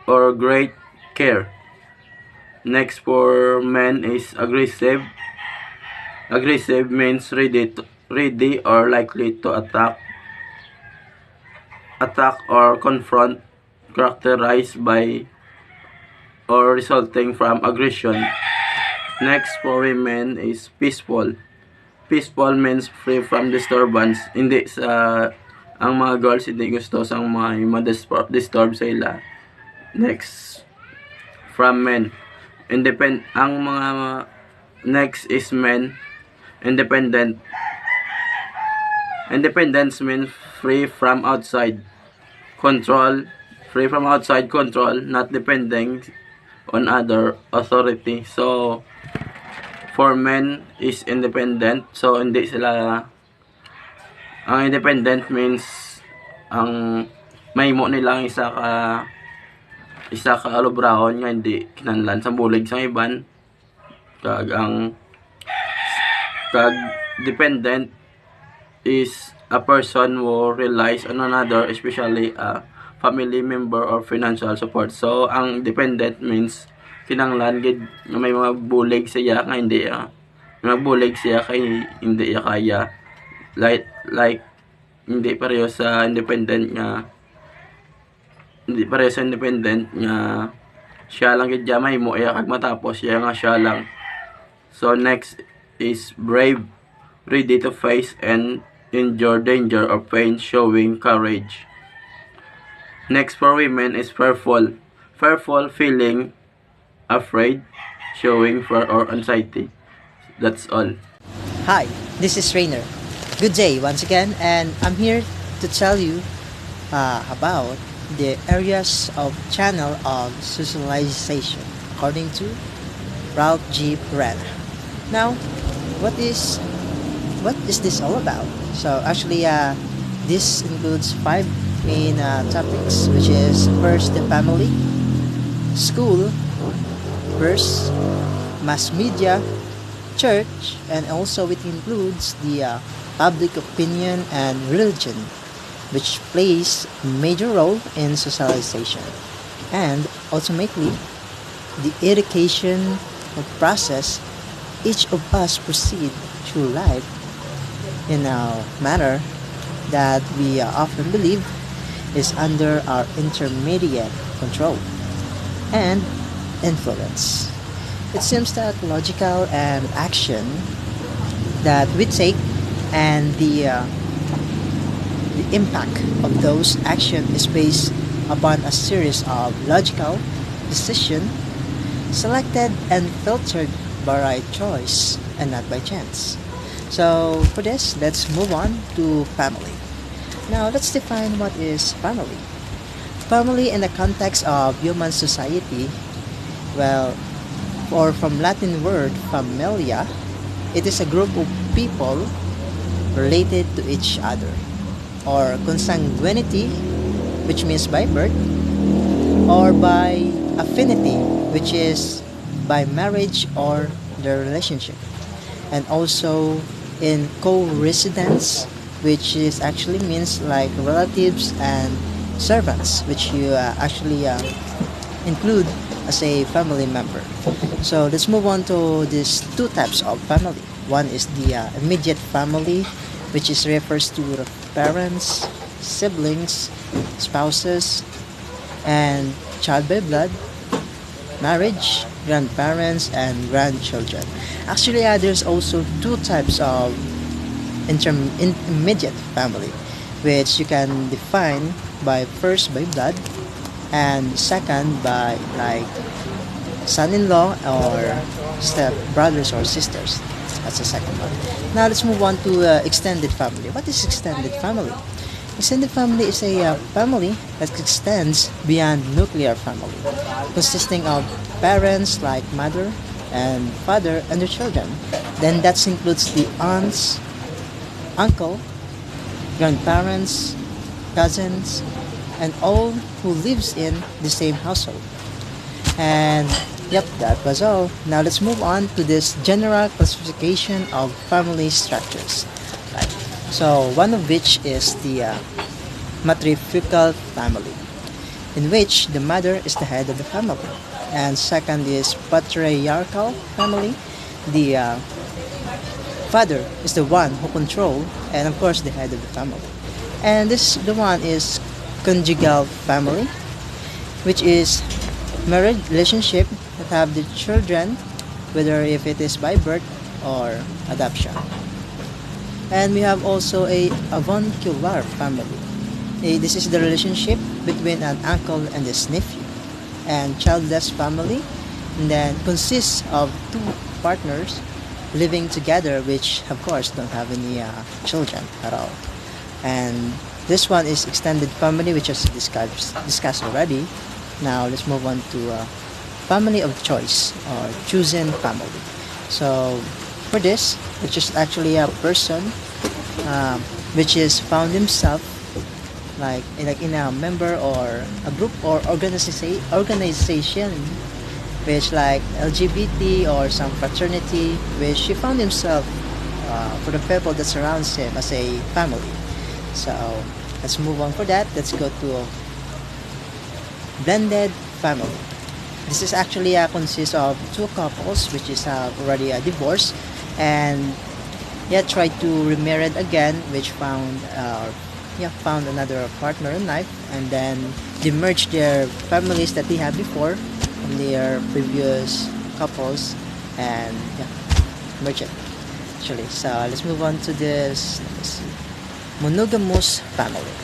S9: or great care. Next for men is aggressive. Aggressive means ready or likely to attack or confront, characterized by or resulting from aggression. Next for women is peaceful. Peaceful means free from disturbance. Hindi ang mga girls hindi gusto sang mga ma-disturb sila. Next from men. Next is men. Independent. Independence means free from outside control, not depending on other authority. So for men is independent. So hindi sila ang independent means ang mahimo nila ang isa ka alubrahon nga hindi kinahanglan sa bulig sang iban. Kag dependent is a person who relies on another, especially a family member or financial support. So ang dependent means kinahanglan gid nga may mga bulig siya nga hindi magbulig siya kay hindi kaya, like hindi pareho sa independent nga siya lang gid mahimo kag matapos siya nga siya lang. So next is brave, ready to face and endure danger or pain, showing courage. Next for women is fearful. Fearful, feeling afraid, showing fear or anxiety. That's all.
S10: Hi, this is Rainer. Good day once again, and I'm here to tell you about the areas of channel of socialization according to Ralph G. Peretta. Now, what is this all about? So actually, this includes 5 main topics, which is first the family, school, verse, mass media, church, and also it includes the public opinion and religion. which plays a major role in socialization. And ultimately, the education process, each of us proceed through life in a manner that we often believe is under our intermediate control and influence. It seems that logical and action that we take and the impact of those action is based upon a series of logical decisions selected and filtered by right choice and not by chance. So for this, let's move on to family. Now let's define what is family. Family in the context of human society, well, or from Latin word familia, it is a group of people related to each other, or consanguinity, which means by birth, or by affinity, which is by marriage or the relationship, and also in co-residence, which is actually means like relatives and servants, which you actually include as a family member. So let's move on to these two types of family. One is the immediate family, which is refers to the parents, siblings, spouses, and child by blood, marriage, grandparents, and grandchildren. Actually, there's also two types of intermediate family, which you can define by first by blood and second by like son-in-law or step brothers or sisters. That's the second one. Now let's move on to extended family. What is extended family? Extended family is a family that extends beyond nuclear family, consisting of parents like mother and father and their children. Then that includes the aunts, uncle, grandparents, cousins, and all who lives in the same household. And yep, that was all. Now let's move on to this general classification of family structures. Right. So one of which is the matrifocal family, in which the mother is the head of the family. And second is patriarchal family. The father is the one who control and of course the head of the family. And this the one is conjugal family, which is marriage relationship that have the children, whether if it is by birth or adoption. And we have also a avuncular family. This is the relationship between an uncle and his nephew. And childless family, and then consists of two partners living together, which of course don't have any children at all. And this one is extended family, which is discussed already. Now let's move on to family of choice or chosen family. So for this, which is actually a person which is found himself like in a member or a group or organization which like LGBT or some fraternity, which he found himself for the people that surrounds him as a family. So let's move on for that. Let's go to blended family. This is actually consists of two couples which is already divorced and yet tried to remarry again, which found another partner in life, and then they merged their families that they had before from their previous couples and merge it actually. So let's move on to this. Let's see. Monogamous family.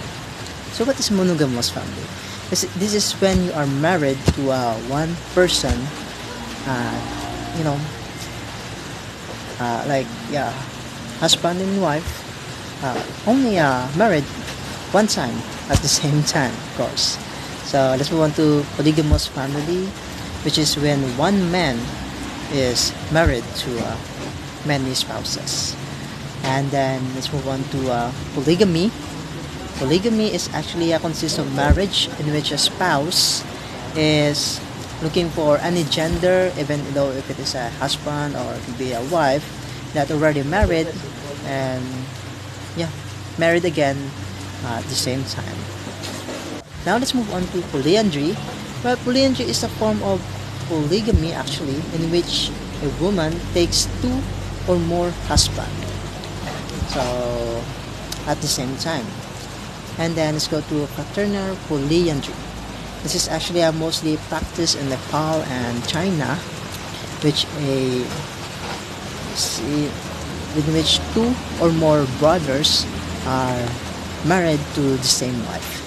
S10: So what is monogamous family? This is when you are married to one person, husband and wife, only married one time at the same time, of course. So let's move on to polygamous family, which is when one man is married to many spouses. And then let's move on to polygamy. Polygamy is actually consists of marriage in which a spouse is looking for any gender, even though if it is a husband or it could be a wife that already married and married again at the same time. Now let's move on to polyandry. Well, polyandry is a form of polygamy actually, in which a woman takes two or more husbands. So at the same time. And then let's go to fraternal polyandry. This is actually a mostly practiced in Nepal and China, which in which two or more brothers are married to the same wife.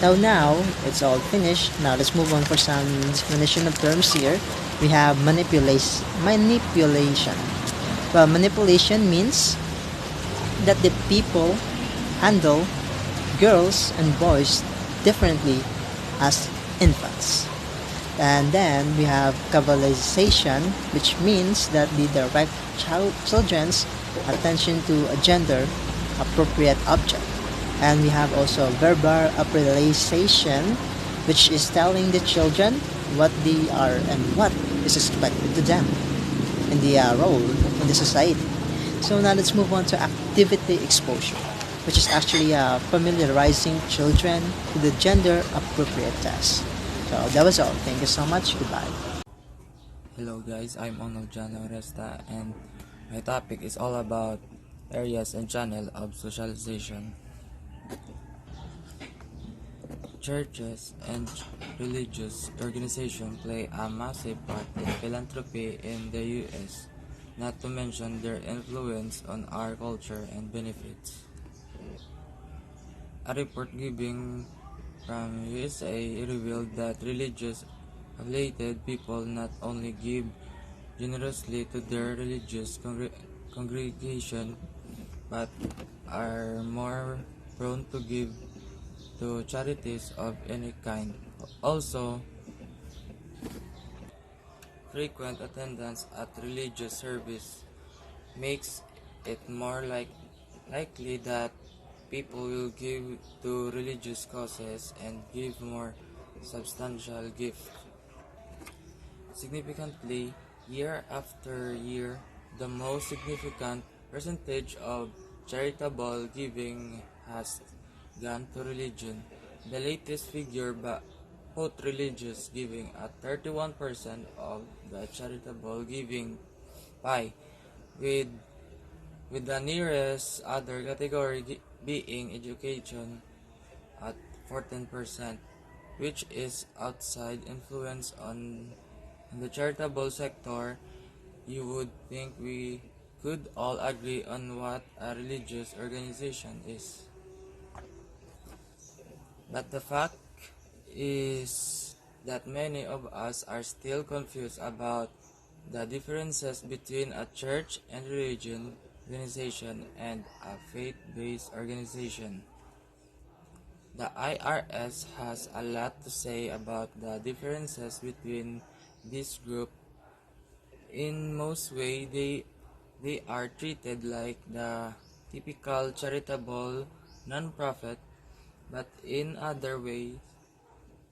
S10: So now it's all finished. Now let's move on for some definition of terms here. We have manipulation. Well, manipulation means that the people handle girls and boys differently as infants. And then we have cavalization, which means that they direct children's attention to a gender appropriate object. And we have also verbal appreciation, which is telling the children what they are and what is expected to them in their role in the society. So now let's move on to activity exposure, which is actually familiarizing children with the gender appropriate test. So that was all. Thank you so much. Goodbye.
S2: Hello guys, I'm Onol Jano Resta and my topic is all about areas and channel of socialization. Churches and religious organizations play a massive part in philanthropy in the US, not to mention their influence on our culture and benefits. A report given from USA revealed that religious affiliated people not only give generously to their religious congregation but are more prone to give to charities of any kind. Also, frequent attendance at religious service makes it more likely that people will give to religious causes and give more substantial gifts. Significantly, year after year, the most significant percentage of charitable giving has gone to religion. The latest figure put religious giving at 31% of the charitable giving pie, with the nearest other category being education at 14%, which is outside influence on the charitable sector. You would think we could all agree on what a religious organization is. But the fact is that many of us are still confused about the differences between a church and religion organization and a faith-based organization. The IRS has a lot to say about the differences between these groups. In most ways, they are treated like the typical charitable non-profit, but in other ways,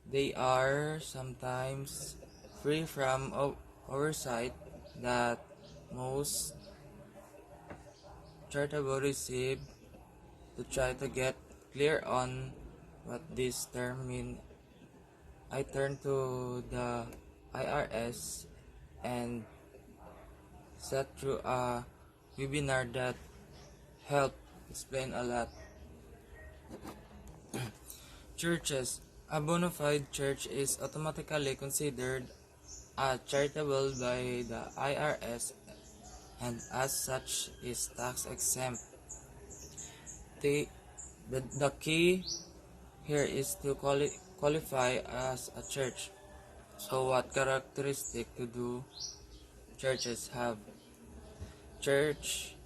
S2: they are sometimes free from oversight that most charitable receive. To try to get clear on what this term means, I turn to the IRS and sat through a webinar that helped explain a lot. Churches. A bona fide church is automatically considered a charitable by the IRS and as such is tax exempt. The key here is to qualify as a church. So what characteristic do churches have? Church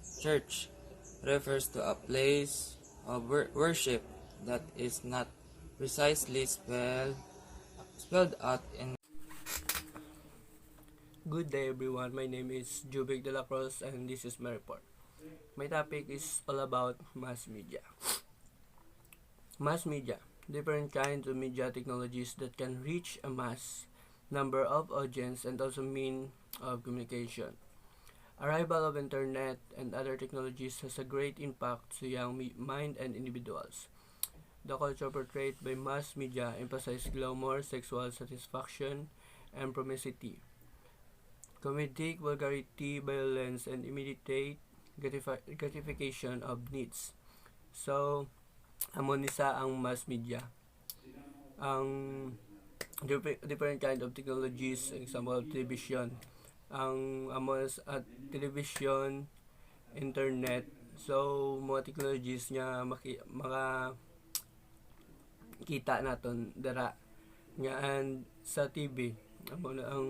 S2: refers to a place of worship that is not precisely spelled out in.
S11: Good day everyone, my name is Jubik de la Cruz and this is my report. My topic is all about mass media. Mass media, different kinds of media technologies that can reach a mass number of audience and also mean of communication. Arrival of internet and other technologies has a great impact to young mind and individuals. The culture portrayed by mass media emphasizes glamour, sexual satisfaction, and promiscuity. Comedic vulgarity, violence, and immediate gratification of needs. So, amo ni sa ang mass media. Ang different kind of technologies, example television. Ang amo at television, internet. So, mga technologies nga mga kita naton dara nga and sa TV amo na ang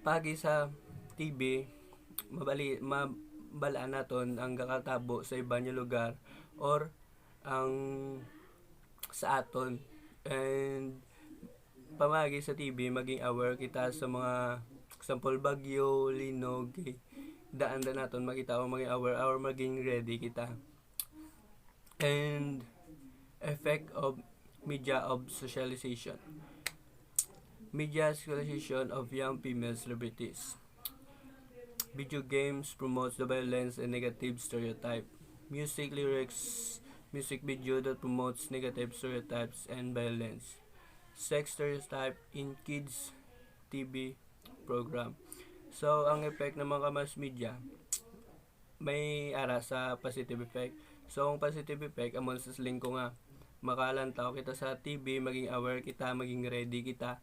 S11: pagi sa TV mabalaan naton ang kakatabo sa iba nga lugar or ang sa aton, and pamagi sa TV maging aware kita sa mga example bagyo, linog, daan naton makita o maging aware or maging ready kita. And effect of media of socialization. Media socialization of young female celebrities. Video games promotes the violence and negative stereotype. Music lyrics, music video that promotes negative stereotypes and violence. Sex stereotype in kids TV program. So, ang effect ng mga mass media, may ara sa positive effect. So, ang positive effect, amon sa lingko nga, makalantaw kita sa TV, maging aware kita, maging ready kita.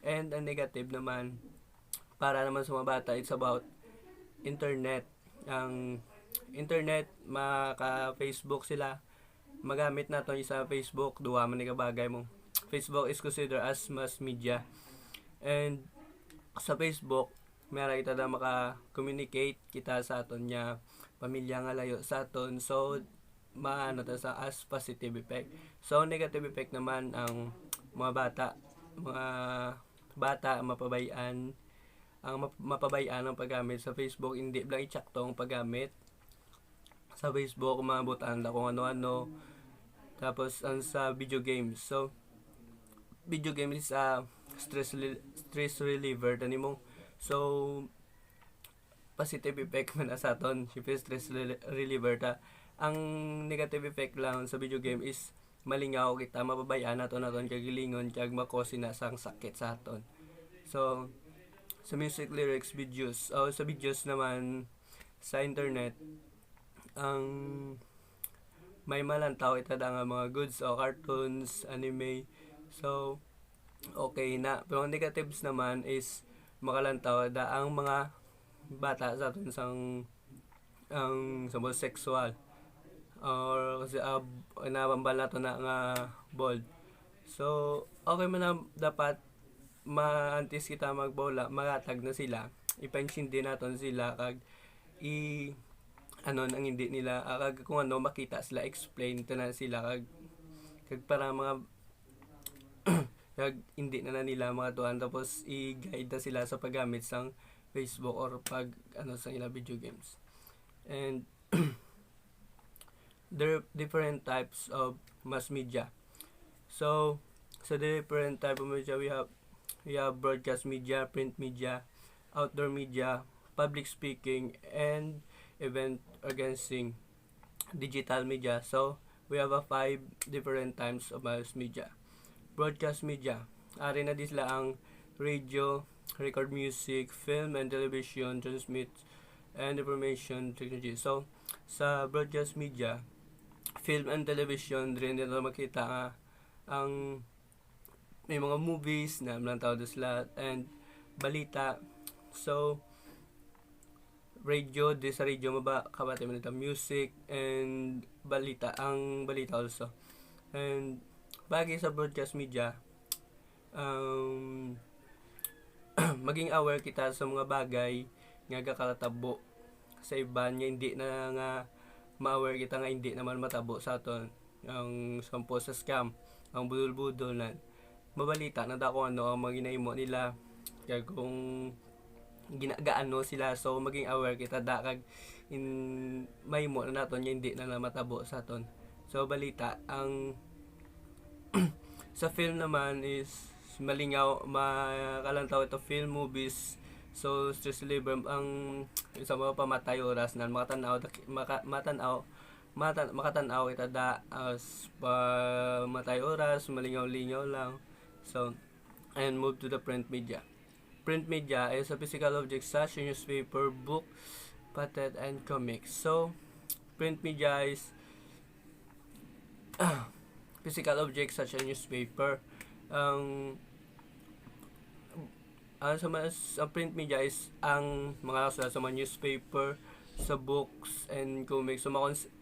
S11: And ang negative naman, para naman sa mga bata, it's about internet. Ang internet, maka-Facebook sila, magamit natin sa Facebook, duwa man bagay mo. Facebook is considered as mass media. And sa Facebook, meron kita na maka-communicate kita sa aton niya, pamilya nga layo sa aton. So, maano ta sa as positive effect. So, negative effect naman ang mga bata mapabayaan ang paggamit sa Facebook, hindi lang itsaktong paggamit sa Facebook, mabutan na kung ano-ano. Tapos ang sa video games, so video game is a stress reliever tani mo. So positive effect man sa aton, stress reliever ta. Ang negative effect lang sa video game is malingaw kita, mababayaan naton kagilingon kag makosi na sang sakit sa aton. So sa music lyrics videos, sa videos naman sa internet, ang may malantaw ita nga mga goods o cartoons, anime. So okay na. Pero ang negatives naman is makalantaw ang mga bata sa aton sang ang sexual or kasi nabambal nato na nga bold. So okay man na dapat maantis kita magbola, magatag na sila, ipansindi naton sila kag ang hindi nila kag kung ano makita sila, explain tanan sila kag para mga kag hindi na nila mga tuan, tapos i-guide na sila sa paggamit sang Facebook or pag sa ila video games. And there are different types of mass media. So the different type of media we have broadcast media, print media, outdoor media, public speaking, and event organizing, digital media. So we have 5 different types of mass media. Broadcast media, ari na disla ang radio, record music, film and television, transmit and information technology. So sa broadcast media, film and television, rin nila makita nga ang may mga movies na malantaw sila and balita. So radio, sa radio kabati man ita music and balita, ang balita also. And bagay sa broadcast media, maging aware kita sa mga bagay nga gakalatabo sa iba nga hindi na nga ma-aware kita nga hindi naman matabo sa aton. Ang sampo sa scam, ang budol-budol na mabalita na dako ano ang mga ginaimo nila kag kung ginagaano sila. So maging aware kita kag may mo na naton hindi na matabo sa aton. So balita ang sa film naman is malingaw, makalantaw ito film, movies, So stress reliever ang isa mga pamatay oras na makatanaw kita da as pamatay oras, malingaw-lingaw lang. So and move to the print media. Print media is a physical object such as newspaper, book, pamphlet, and comics. So print media is physical objects such as newspaper. Ang print media is ang mga kasulat sa mga newspaper, sa books, and comics. So,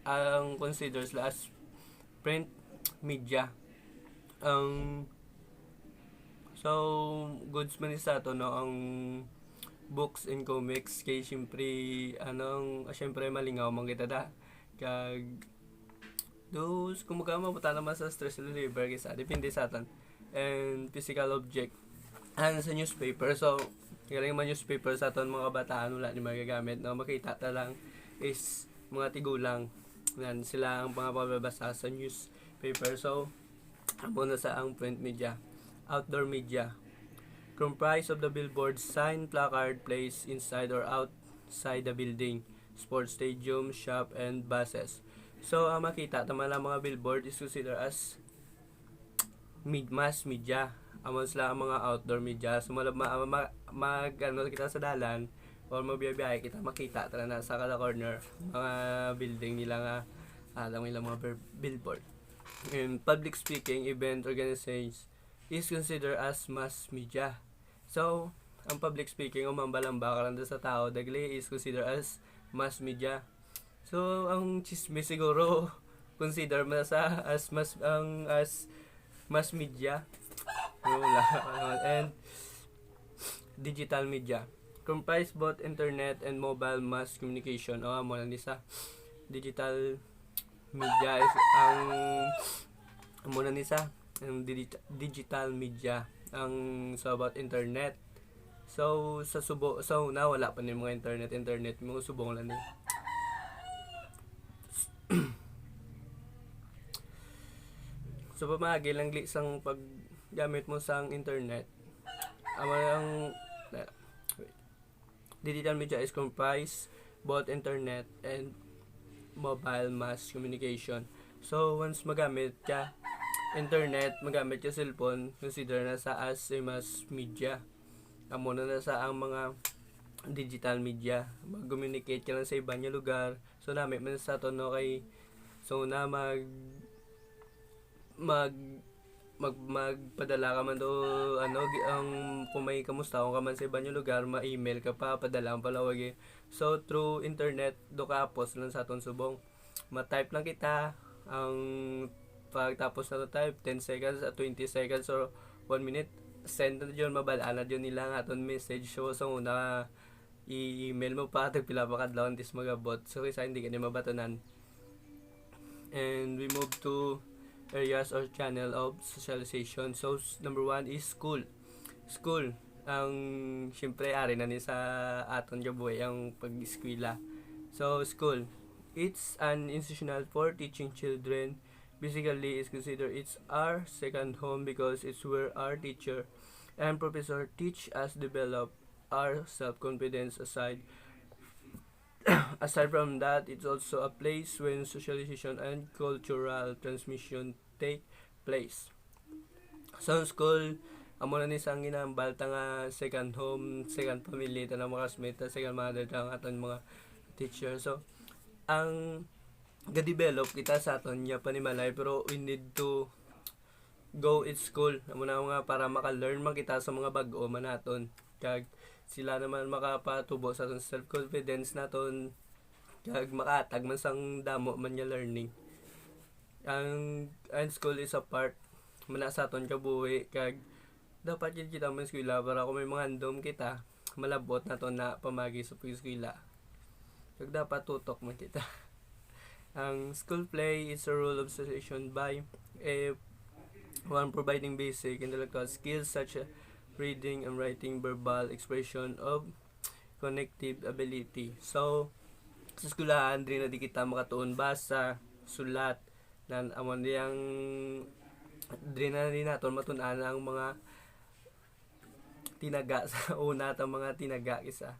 S11: ang considers as print media. So, goods man isa to, no? Ang books and comics, kay syempre malingaw man kita da. Kag those kumagama puta naman sa stress reliever kaysa depende sa atin and physical object sa newspaper. So galing man newspaper sa aton mga kabataan wala ni magagamit na makita ta lang is mga tigulang yan sila ang mga pababasa sa newspaper. So muna sa ang print media. Outdoor media comprised of the billboard, sign, placard placed inside or outside the building, sports stadium, shop, and buses. So, ang makita tama lang mga billboard is considered as mass media. Amon sila ang mga outdoor media. So, kita sa dalan or mabiyabiyahe kita makita tala na sa kada corner mga building nila nga alam nila mga billboard. And public speaking, event organizations is considered as mass media. So, ang public speaking o mambalamba karanda sa tao dagli is considered as mass media. So, ang chismis siguro consider mo as mass media. And digital media comprise both internet and mobile mass communication. Mo lang isa. Digital media is ang muna nisa ang digital media ang about internet. So sa subo na wala pa ni mga internet mga subong lang ni. So pamagi lang sang paggamit mo sa internet. Ang digital media is comprised both internet and mobile mass communication. So once magamit ka internet, magamit ka cellphone, consider na sa as a mass media. Amo na sa ang mga digital media. Mag-communicate ka lang sa ibang lugar. So namit man sa to no kay so na magpadala ka man do ang kung may kamusta ka man sa ibang lugar, ma-email ka pa, padala ang palawag. So through internet do ka post lang sa aton subong. Ma-type lang kita ang pagtapos na to type 10 seconds at 20 seconds or 1 minute send na yun, mabalaan na yun nila ang aton message. So una i-email mo pa pila pa kadlaw antes magabot. So kaysa hindi ka ni mabatanan. And we move to areas or channel of socialization. So number 1 is school. School ang syempre ari na ni sa aton gabuhay ang pag-eskwela. So school, it's an institution for teaching children. Basically, is considered it's our second home because it's where our teacher and professor teach us develop our self-confidence. Aside from that, it's also a place when socialization and cultural transmission take place. So school, amo na ni sang ginambal ta nga second home, second family ta na mga classmate, second mother ta ang aton mga teacher. So ang ga-develop kita sa aton nya panimalay pero we need to go at school amo na nga para maka-learn man kita sa mga bag-o man naton kag sila naman makapatubo sa aton self-confidence naton kag makatag man sang damo man nya learning. Ang school is a part man sa aton kabuhi kag dapat yun kita man eskwela para kung may mga handom kita malabot naton na pamagi sa pag-eskwela kag dapat tutok man kita. Ang school play is a role of association by one providing basic intellectual skills such as reading and writing, verbal expression of connective ability. So sa eskwelahan din na di kita makatuon basa, sulat nan amon diyang din na naton matun-an ang mga tinaga sa una ta mga tinaga isa.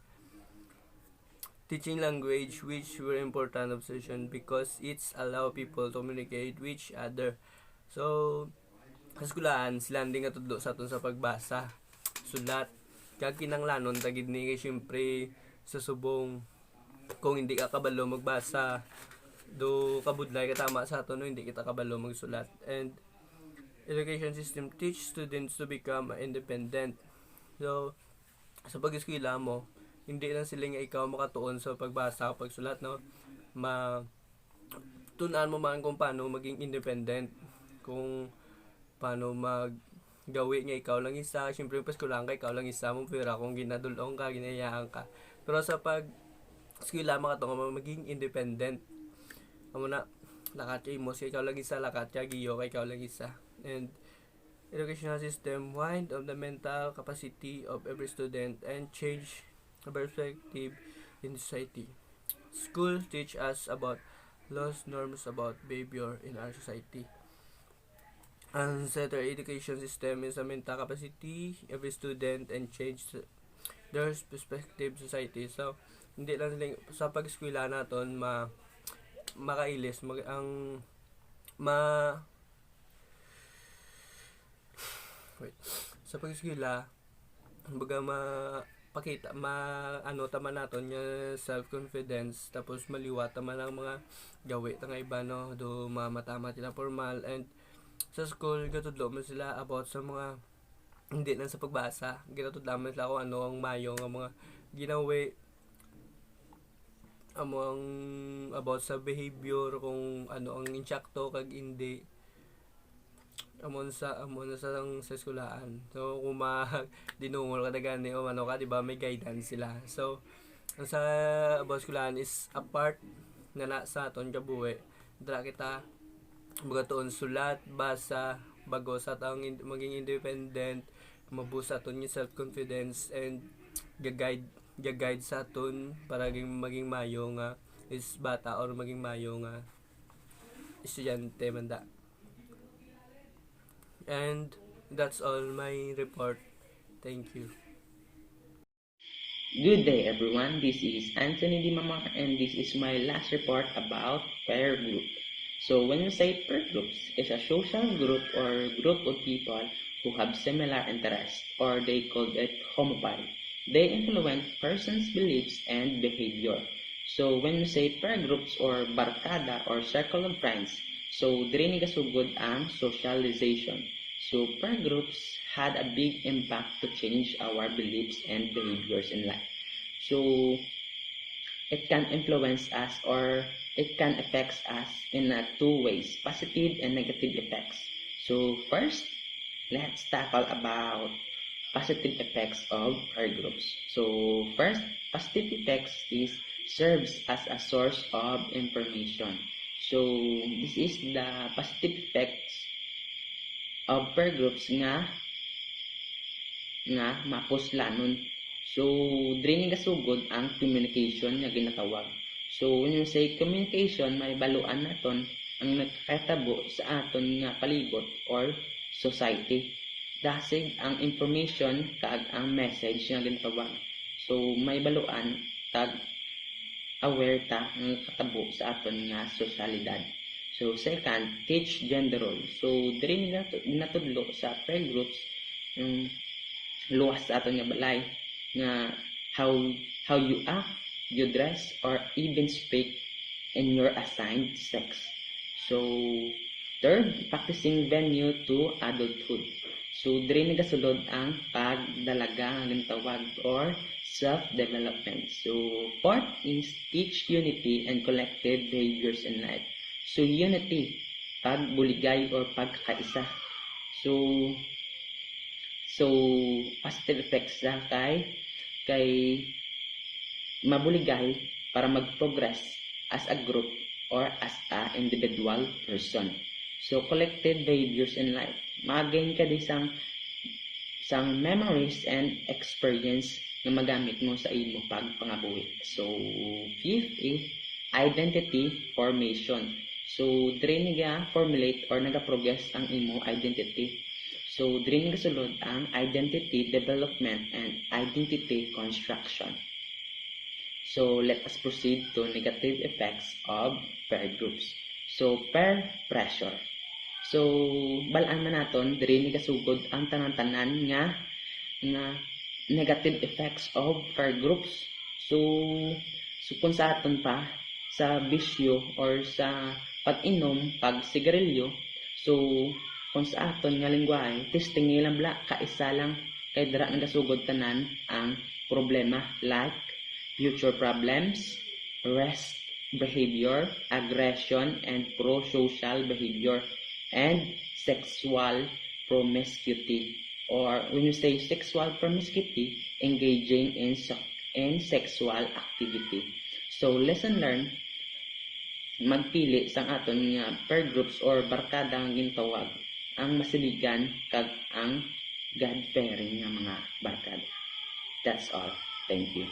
S11: Teaching language which were important obsession because it's allow people to communicate with each other. So sa eskwelahan sila hindi nga tudlo sa aton sa pagbasa, sulat, kag kinanglanon tagid ni kay syempre sa subong kung hindi ka kabalo magbasa do kabudlay ka tama sa aton no, hindi kita kabalo magsulat. And education system teach students to become independent. So sa pag-eskwela mo, hindi lang sila nga ikaw makatuon sa pagbasa o pagsulat, no? Tunan mo man kung paano maging independent, kung paano maggawi nga ikaw lang isa. Siyempre yung paskulang ka, ikaw lang isa mo, pero kung ginadulong ka, ginayaan ka. Pero sa pag-eskwela mo ka maging independent. Amo na, lakat yung mo, ikaw lang isa, lakat yung giyo ka, ikaw lang isa. And educational system wind of the mental capacity of every student and change the perspective in society. School teach us about laws, norms about behavior in our society. And set our education system is a mental capacity every student and change their perspective society. So hindi lang sa pag-eskwela naton makailis sa pag-eskwela baga mapakita tama naton nga self-confidence, tapos maliwat naman ang mga gawi nga iba, no, do matama sila formal. And sa school gatudlo mo sila about sa mga hindi lang sa pagbasa, gatudlo mo sila kung ano ang mayo nga mga ginawi among about sa behavior, kung ano ang insakto kag hindi amon sa eskwelahan. So kung dinungol ka na gani o ano ka, di ba, may guidance sila. So ang sa about eskwelahan is a part na sa aton kabuhi. Dra kita magatuon sulat, basa, bago sa taong maging independent, mabusa aton yung self-confidence, and gag-guide sa aton para maging mayo nga is bata or maging mayo nga estudyante manda. And that's all my report. Thank you.
S12: Good day everyone, this is Anthony Di Mamar and this is my last report about peer group. So when we say peer groups, it's a social group or group of people who have similar interests, or they call it homophile. They influence persons' beliefs and behavior. So when we say peer groups or barkada or circle of friends, so diri ni kasugod ang socialization. So peer groups had a big impact to change our beliefs and behaviors in life. So it can influence us or it can affect us in two ways, positive and negative effects. So first, let's tackle about positive effects of peer groups. So first, positive effects is serves as a source of information. So this is the positive effects of peer groups nga mapuslanon. So diri ni gasugod ang communication nga ginatawag. So when you say communication, may baluan naton ang nagkatabo sa aton nga palibot or society. Dasig ang information kag ang message nga ginatawag. So may baluan kag aware ta ng katabo sa aton nga sosyalidad. So second, teach gender role. So diri natudlo sa peer groups luwas sa aton nga balay nga how you act, you dress, or even speak in your assigned sex. So third, practicing venue to adulthood. So diri nagasulod ang pagdalaga ang tawag or self-development. So fourth is teach unity and collective behaviors in life. So unity, pagbuligay or pagkakaisa. So positive effects sa kay mabuligay para mag-progress as a group or as a individual person. So collective behaviors in life, mag-gain ka di sang memories and experience na magamit mo sa imo pagpangabuhi. So fifth is identity formation. So diri niga formulate or naga-progress ang imo identity. So diri ni kasulod ang identity development and identity construction. So let us proceed to negative effects of peer groups. So peer pressure. So balaan man naton diri ni kasugod ang tanan-tanan nga negative effects of peer groups. So kung sa aton pa sa bisyo or sa pag-inom, pag-sigarilyo, so kung sa aton nga lingwahe, testing lang bla kaisa lang kay dira nagasugod tanan ang problema like future problems, risk behavior, aggression and pro-social behavior, and sexual promiscuity. Or when you say sexual promiscuity, engaging in sexual activity. So lesson learned, magpili sang aton nga peer groups or barkada ang gintawag ang masiligan kag ang God-fearing nga mga barkada. That's all. Thank you.